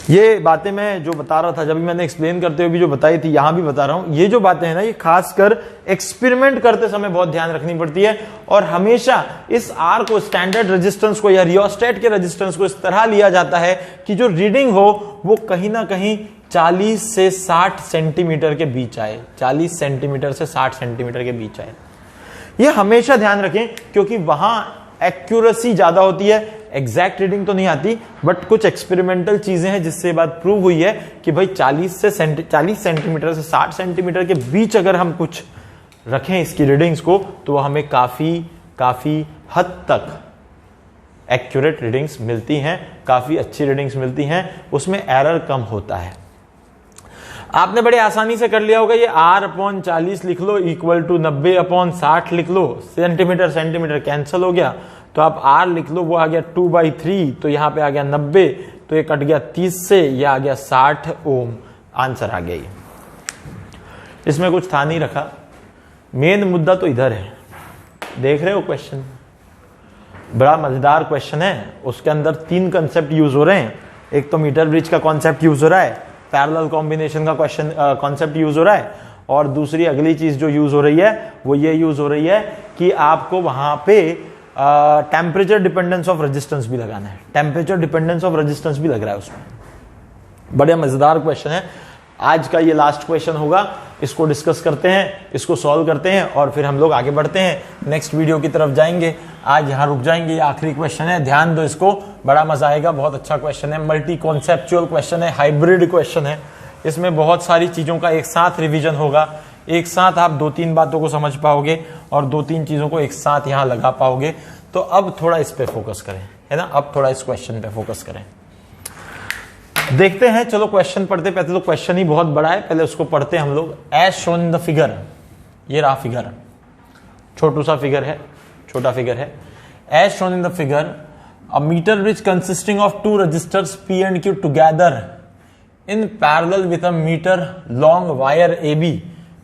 ये बातें मैं जो बता रहा था, जब भी मैंने एक्सप्लेन करते हुए भी जो बताई थी, यहां भी बता रहा हूं। ये जो बातें हैं ना, ये खासकर एक्सपेरिमेंट करते समय बहुत ध्यान रखनी पड़ती है। और हमेशा इस आर को, स्टैंडर्ड रेजिस्टेंस को या रियोस्टेट के रेजिस्टेंस को इस तरह लिया जाता है कि जो रीडिंग हो वो कहीं ना कहीं 40 से 60 सेंटीमीटर के बीच आए, 40 सेंटीमीटर से 60 सेंटीमीटर के बीच आए। ये हमेशा ध्यान रखें, क्योंकि वहां एक्यूरेसी ज्यादा होती है, एग्जैक्ट रीडिंग तो नहीं आती, बट कुछ एक्सपेरिमेंटल चीजें हैं जिससे बात प्रूव हुई है कि भाई 40 सेंटीमीटर से 60 सेंटीमीटर के बीच अगर हम कुछ रखें इसकी रीडिंग्स को, तो हमें काफी हद तक एक्यूरेट रीडिंग्स मिलती हैं, काफी अच्छी रीडिंग्स मिलती हैं, उसमें एरर कम होता है। आपने बड़े आसानी से कर लिया होगा, ये R/40 लिख लो इक्वल टू 90/60 लिख लो, सेंटीमीटर कैंसिल हो गया, तो आप R लिख लो, वो आ गया 2/3, तो यहां पे आ गया 90, तो ये कट गया 30 से, ये आ गया 60 ओम, आंसर आ गया ये। इसमें कुछ था नहीं रखा, मेन मुद्दा तो इधर है। देख रहे हो क्वेश्चन, बड़ा मजेदार क्वेश्चन है। उसके अंदर 3 कंसेप्ट यूज हो रहे हैं। एक तो मीटर ब्रिज का कॉन्सेप्ट यूज हो रहा है, पैरेलल कॉम्बिनेशन का क्वेश्चन कॉन्सेप्ट यूज हो रहा है, और दूसरी अगली चीज जो यूज हो रही है वो ये यूज हो रही है कि आपको वहां पे टेम्परेचर डिपेंडेंस ऑफ रेजिस्टेंस भी लगाना है। टेम्परेचर डिपेंडेंस ऑफ रेजिस्टेंस भी लग रहा है उसमें। बड़े मजेदार क्वेश्चन है। आज का ये लास्ट क्वेश्चन होगा, इसको डिस्कस करते हैं, इसको सॉल्व करते हैं, और फिर हम लोग आगे बढ़ते हैं, नेक्स्ट वीडियो की तरफ जाएंगे। आज यहां रुक जाएंगे, ये आखिरी क्वेश्चन है, ध्यान दो इसको, बड़ा मजा आएगा, बहुत अच्छा क्वेश्चन है, मल्टी कॉन्सेप्चुअल क्वेश्चन है, हाइब्रिड क्वेश्चन है। इसमें बहुत सारी चीजों का एक साथ रिवीजन होगा, एक साथ आप 2-3 बातों को समझ पाओगे और 2-3 चीजों को एक साथ यहां लगा पाओगे। तो अब थोड़ा इस पे फोकस करें, है ना, अब थोड़ा इस क्वेश्चन पे फोकस करें। देखते हैं, चलो क्वेश्चन पढ़ते। पहले तो क्वेश्चन ही बहुत बड़ा है, पहले उसको पढ़ते हैं हम लोग। As shown in the figure, ये रहा फिगर, छोटू सा फिगर है, छोटा फिगर है। As shown in the figure, a metre bridge consisting of two resistors P and Q together in parallel with a metre long wire AB,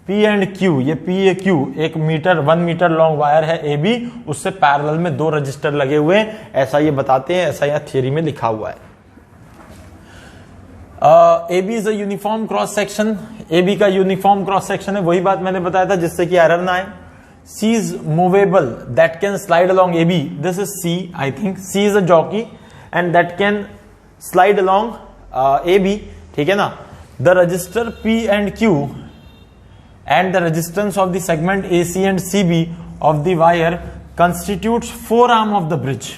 P and Q, ये P A Q एक मीटर 1 मीटर लॉन्ग वायर है AB, उससे पैरेलल में 2 रजिस्टर लगे हुए हैं, ऐसा ये बताते हैं, ऐसा यहाँ थियरी में लिखा हुआ है। AB is a uniform cross section, AB का यूनिफॉर्म क्रॉस सेक्शन है, वही बात मैंने बताया था जिससे कि एरर ना आए। C is movable that can slide along AB, this is C, I think C is a jockey and that can slide along AB, ठीक है ना। The resistor P and Q and the resistance of the segment AC and CB of the wire constitutes forearm of the bridge,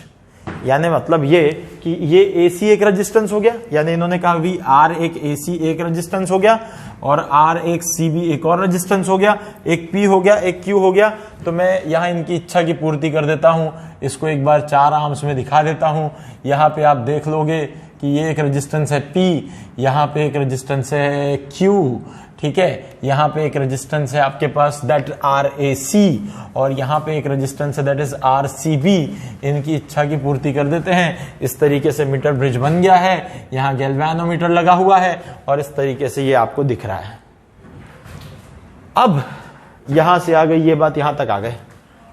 यानी मतलब ये कि ये AC एक रेजिस्टेंस हो गया, यानी इन्होंने कहा भी R एक AC एक रेजिस्टेंस हो गया और R एक CB एक और रेजिस्टेंस हो गया, एक P हो गया, एक Q हो गया। तो मैं यहाँ इनकी इच्छा की पूर्ति कर देता हूँ, इसको एक बार 4 आर्म्स में दिखा देता हूँ। यहाँ पे आप देख लोगे कि ये एक रेजिस्टेंस है P, यहाँ पे एक रेजिस्टेंस है Q, ठीक है, यहाँ पे एक रेजिस्टेंस है आपके पास दैट RAC और यहाँ पे एक रेजिस्टेंस है दैट इज RCB। इनकी इच्छा की पूर्ति कर देते हैं। इस तरीके से मीटर ब्रिज बन गया है, यहाँ गैल्वेनोमीटर लगा हुआ है और इस तरीके से ये आपको दिख रहा है। अब यहां से आ गई ये बात, यहां तक आ गए।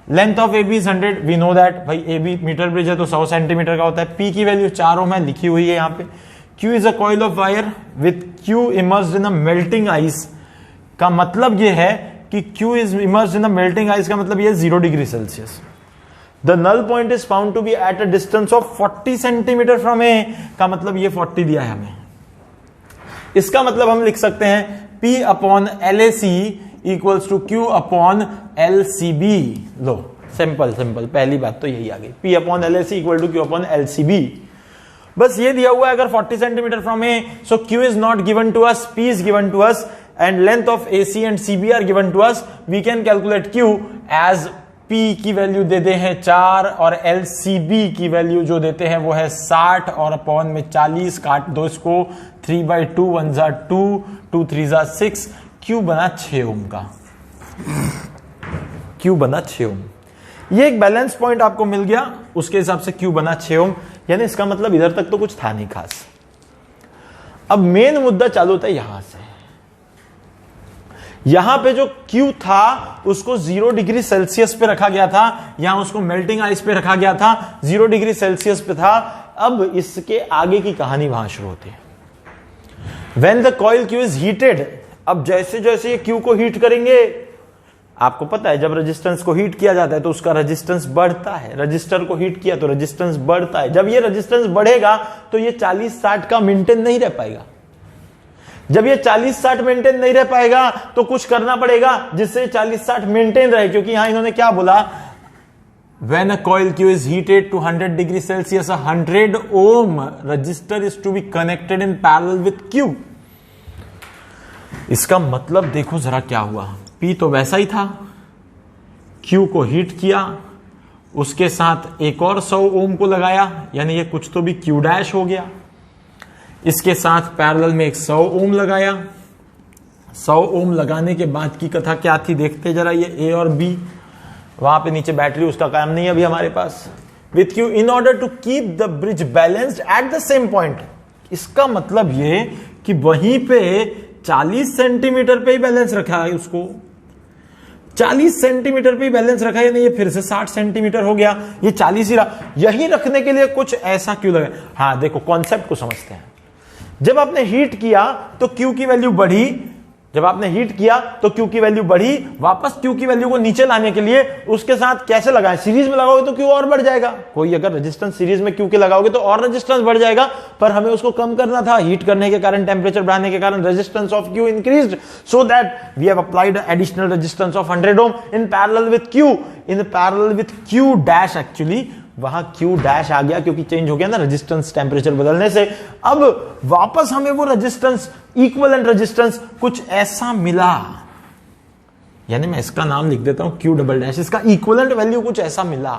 Length of AB is 100, we know that, भाई AB मीटर ब्रिज है तो 100 सेंटीमीटर का होता है। P की वैल्यू 4 ओम है, लिखी हुई है यहाँ पे। Q is a coil of wire with Q immersed in a melting ice, का मतलब ये है कि Q is immersed in a melting ice, का मतलब ये 0 degree Celsius. The null point is found to be at a distance of 40 centimetre from A, का मतलब ये 40 दिया है हमें। इसका मतलब हम लिख सकते हैं P upon LAC equals to Q upon LCB। लो सिंपल सिंपल, पहली बात तो यही आ गई, P upon LAC equal to Q upon LCB। बस ये दिया हुआ है अगर 40 centimetre from A, so Q is not given to us, P is given to us and length of AC and CB are given to us. We can calculate Q as P की वैल्यू दे दे हैं 4 और LCB की वैल्यू जो देते हैं वो है 60 और अपॉन में 40, काट दो इसको, 3/2 1 जा 2, 2 3 जा 6, Q बना 6 ओम का, Q बना 6 ओम। ये एक बैलेंस पॉइंट आपको मिल गया, उसके हिसाब से Q बना 6 ओम, यानी इसका मतलब इधर तक तो कुछ था नहीं खास। अब मेन मुद्दा चालू होता है यहां से। यहां पे जो Q था उसको 0 डिग्री सेल्सियस पे रखा गया था, यहां उसको मेल्टिंग आइस पे रखा गया था, 0 डिग्री सेल्सियस पे था। अब इसके आगे की कहानी वहां शुरू होती है। When the coil Q is heated, अब जैसे जैसे ये Q को हीट करेंगे, आपको पता है जब रेजिस्टेंस को हीट किया जाता है तो उसका रेजिस्टेंस बढ़ता है, रजिस्टर को हीट किया तो रेजिस्टेंस बढ़ता है। जब ये रेजिस्टेंस बढ़ेगा तो ये 40-60 का मेंटेन नहीं रह पाएगा। जब ये 40-60 मेंटेन नहीं रह पाएगा तो कुछ करना पड़ेगा जिससे 40-60 मेंटेन रहे, क्योंकि यहां इन्होंने क्या बोला, When a coil Q is heated to 100 degree Celsius, a 100 ohm resistor is to be connected in parallel with Q। इसका मतलब देखो जरा क्या हुआ, P तो वैसा ही था, Q को हीट किया, उसके साथ एक और 100 ओम को लगाया, यानी ये कुछ तो भी Q डैश हो गया। इसके साथ पैरेलल में एक 100 ओम लगाया। 100 ओम लगाने के बाद की कथा क्या थी देखते जरा, ये A और B, वहां पे नीचे बैटरी, उसका काम नहीं है अभी हमारे पास। With Q in order to keep the bridge balanced at the same point. इसका मतलब ये कि वहीं पे 40 सेंटीमीटर पे ही बैलेंस रखा है, उसको 40 सेंटीमीटर पे ही बैलेंस रखा है, यानी ये फिर से 60 सेंटीमीटर हो गया, ये 40 ही रहा। यही रखने के लिए कुछ ऐसा क्यों लगा? हाँ देखो कॉन्सेप्ट को समझते हैं। जब आपने हीट किया तो Q की वैल्यू बढ़ी, जब आपने हीट किया तो Q की वैल्यू बढ़ी, वापस Q की वैल्यू को नीचे लाने के लिए उसके साथ कैसे लगाएं, सीरीज में लगाओगे तो Q और बढ़ जाएगा। कोई अगर रेजिस्टेंस सीरीज में Q के लगाओगे तो और रेजिस्टेंस बढ़ जाएगा, पर हमें उसको कम करना था। हीट करने के कारण, टेम्परेचर बढ़ाने के कारण resistance of Q increased, so that we have applied additional resistance of 100 ohm in parallel with Q, in parallel with Q dash. Actually वहां Q डैश आ गया क्योंकि चेंज हो गया ना रेजिस्टेंस टेम्परेचर बदलने से। अब वापस हमें वो रेजिस्टेंस, इक्विवेलेंट रेजिस्टेंस कुछ ऐसा मिला, यानी मैं इसका नाम लिख देता हूं Q डबल डैश। इसका इक्विवेलेंट वैल्यू कुछ ऐसा मिला,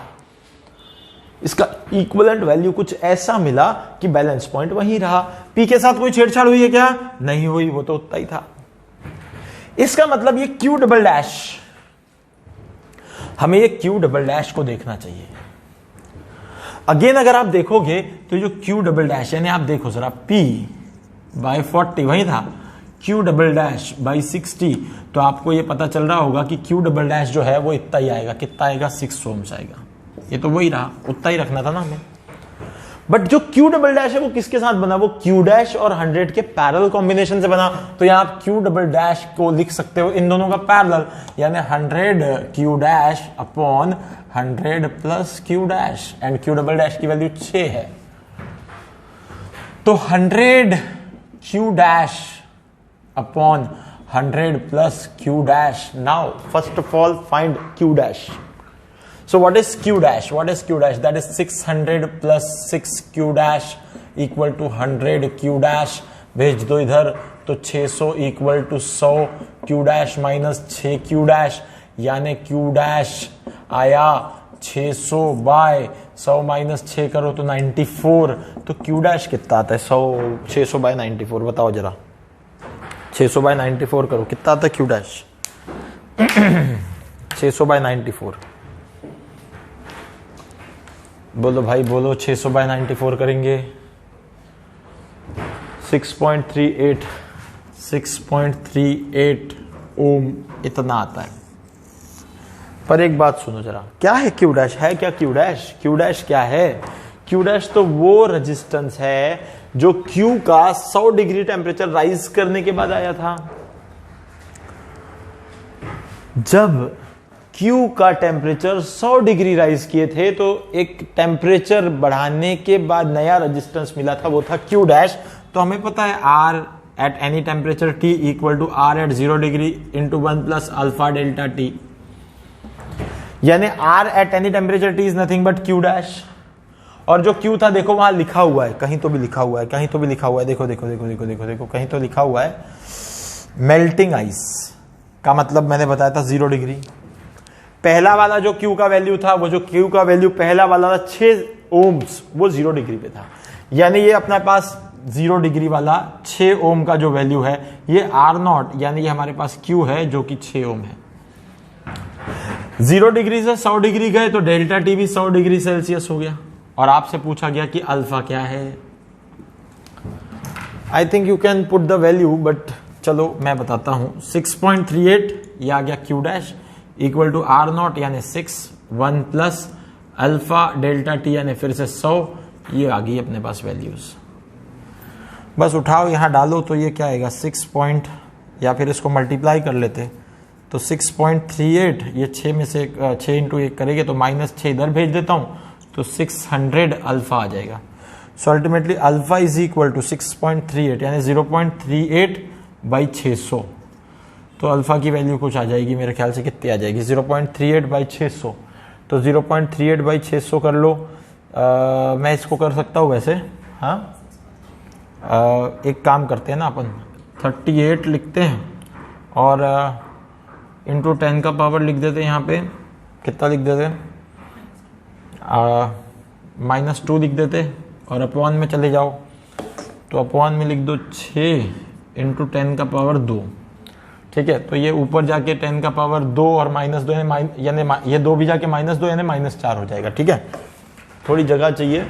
इसका इक्विवेलेंट वैल्यू कुछ ऐसा मिला कि बैलेंस पॉइंट वही रहा। P के साथ कोई छेड़छाड़ हुई है क्या? नहीं हुई, वो तो उतना ही था। इसका मतलब ये Q डबल डैश हमें ये क्यू डबल डैश को देखना चाहिए। अगेन अगर आप देखोगे तो जो क्यू डबल डैश यानी आप देखो जरा P बाय 40 वही था, क्यू डबल डैश बाई 60, तो आपको ये पता चल रहा होगा कि क्यू डबल डैश जो है वो इतना ही आएगा। कितना आएगा? 6 ओम्स आएगा। ये तो वही रहा, उतना ही रखना था ना हमें। बट जो क्यू डबल डैश है वो किसके साथ बना? वो क्यू डैश और 100 के पैरेलल कॉम्बिनेशन से बना। तो यहां आप क्यू डबल डैश को लिख सकते हो इन दोनों का पैरेलल, यानी 100 Q dash upon 100 plus Q dash, and Q double dash की वैल्यू 6 है। तो 100 Q dash upon 100 plus q dash. Now first of all find q dash. So what is q dash? What is q dash? That is 600 plus 6 q dash equal to 100 q dash. भेज दो इधर, तो 600 equal to 100 q dash minus 6 q dash, यानी q dash आया 600 बाय 100 माइनस 6 करो तो 94। तो q dash कितना आता है? 600 बाय 94, बताओ जरा। 600 बाय 94 करो, कितना आता है क्यू डैश? 600 बाय 94 बोलो भाई बोलो। 600 बाय 94 करेंगे 6.38 ओम इतना आता है। पर एक बात सुनो जरा, क्या है क्यू डैश? है क्या क्यू डैश? क्यू डैश क्या है? क्यू डैश तो वो रेजिस्टेंस है जो Q का 100 डिग्री टेम्परेचर राइज करने के बाद आया था। जब Q का टेम्परेचर 100 डिग्री राइज किए थे तो एक टेम्परेचर बढ़ाने के बाद नया रेजिस्टेंस मिला था, वो था Q डैश। तो हमें पता है R at any temperature T equal to R at 0 degree into 1 plus alpha delta T, यानी R at any temperature T is nothing but Q dash. और जो Q था देखो वहां लिखा हुआ है, कहीं तो भी लिखा हुआ है, कहीं तो भी लिखा हुआ है, देखो देखो देखो देखो देखो देखो कहीं तो लिखा हुआ है मेल्टिंग आइस का मतलब मैंने बताया था 0 डिग्री। पहला वाला जो Q का वैल्यू था, वो जो Q का वैल्यू पहला वाला था 6 ओम्स, वो 0 डिग्री पे था। यानी ये अपने पास 0 डिग्री वाला 6 ओम का जो वैल्यू है, ये R0 यानी ये हमारे पास Q है जो कि 6 ओम है। 0 डिग्री से 100 डिग्री गए तो डेल्टा T भी 100 डिग्री सेल्सियस हो गया। और आपसे पूछा गया कि अल्फा क्या है। I think you can put the value, but चलो मैं बताता हूं। 6.38 ये आ गया Q dash equal to R0 यानी 6 1 प्लस अल्फा डेल्टा T यानी फिर से 100। ये आ गई अपने पास वैल्यूज, बस उठाओ यहां डालो तो ये क्या आएगा 6 या फिर इसको मल्टीप्लाई कर लेते तो 6.38, ये 6 में से 6 इंटू 1 करेंगे तो -6 इधर भेज देता हूं तो 600 अल्फा आ जाएगा। So ultimately alpha is equal to 6.38 यानी 0.38 बाई 600। तो अल्फा की वैल्यू कुछ आ जाएगी मेरे ख्याल से, कितनी आ जाएगी 0.38 बाई 600। तो 0.38 बाई 600 कर लो। मैं इसको कर सकता हूँ वैसे, हाँ एक काम करते हैं ना अपन 38 लिखते हैं और इंटू 10 का पावर लिख देते हैं। यहाँ पे कितना लिख देते हैं? -2 लिख देते और अपॉन में चले जाओ तो अपॉन में लिख दो 6 इंटू 10 का पावर 2। ठीक है, तो ये ऊपर जाके 10 का पावर 2 और -2 यानी ये 2 भी जाके -2 यानी -4 हो जाएगा। ठीक है, थोड़ी जगह चाहिए,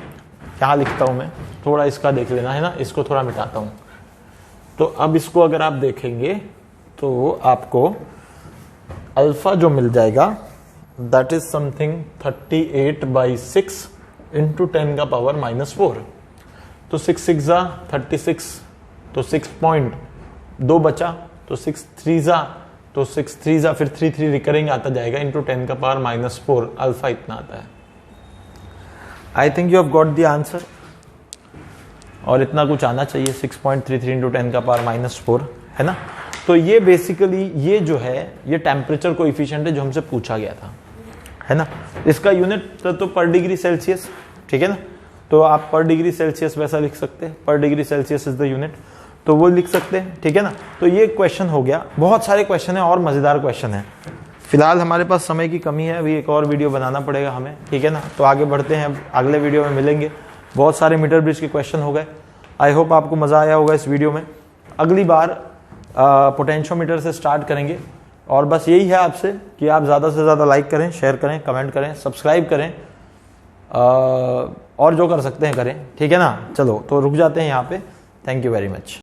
क्या लिखता हूं मैं, थोड़ा इसका देख लेना है ना, इसको थोड़ा मिटाता हूं। तो अब इसको अगर आप देखेंगे तो आपको अल्फा जो मिल जाएगा that is something 38 by 6 into 10 का पावर -4। तो 6 6 36, तो 6.2 बचा, तो 6 3 तो 6 3 फिर 3 3 रिकरिंग आता जाएगा इंटू 10 का पावर -4। अल्फा इतना आता है। I think you have got the answer, और इतना कुछ आना चाहिए 6.33 इंटू 10 का पावर -4, है ना। तो ये बेसिकली ये जो है ये टेम्परेचर कोएफिशिएंट है जो हमसे पूछा गया था, है ना। इसका यूनिट तो पर डिग्री सेल्सियस, ठीक है ना। तो आप पर डिग्री सेल्सियस वैसा लिख सकते हैं, पर degree Celsius is the unit, तो वो लिख सकते हैं, ठीक है ना। तो ये क्वेश्चन हो गया। बहुत सारे क्वेश्चन है और मजेदार क्वेश्चन है। फिलहाल हमारे पास समय की कमी है, अभी एक और वीडियो बनाना पड़ेगा हमें, ठीक है ना। तो आगे बढ़ते हैं, अगले वीडियो में मिलेंगे। बहुत सारे मीटर ब्रिज के क्वेश्चन हो गए। आई होप आपको मजा आया होगा इस वीडियो में। अगली बार पोटेंशियोमीटर से स्टार्ट करेंगे। और बस यही है आपसे कि आप ज़्यादा से ज़्यादा लाइक करें, शेयर करें, कमेंट करें, सब्सक्राइब करें, और जो कर सकते हैं करें, ठीक है ना। चलो तो रुक जाते हैं यहाँ पे। Thank you very much.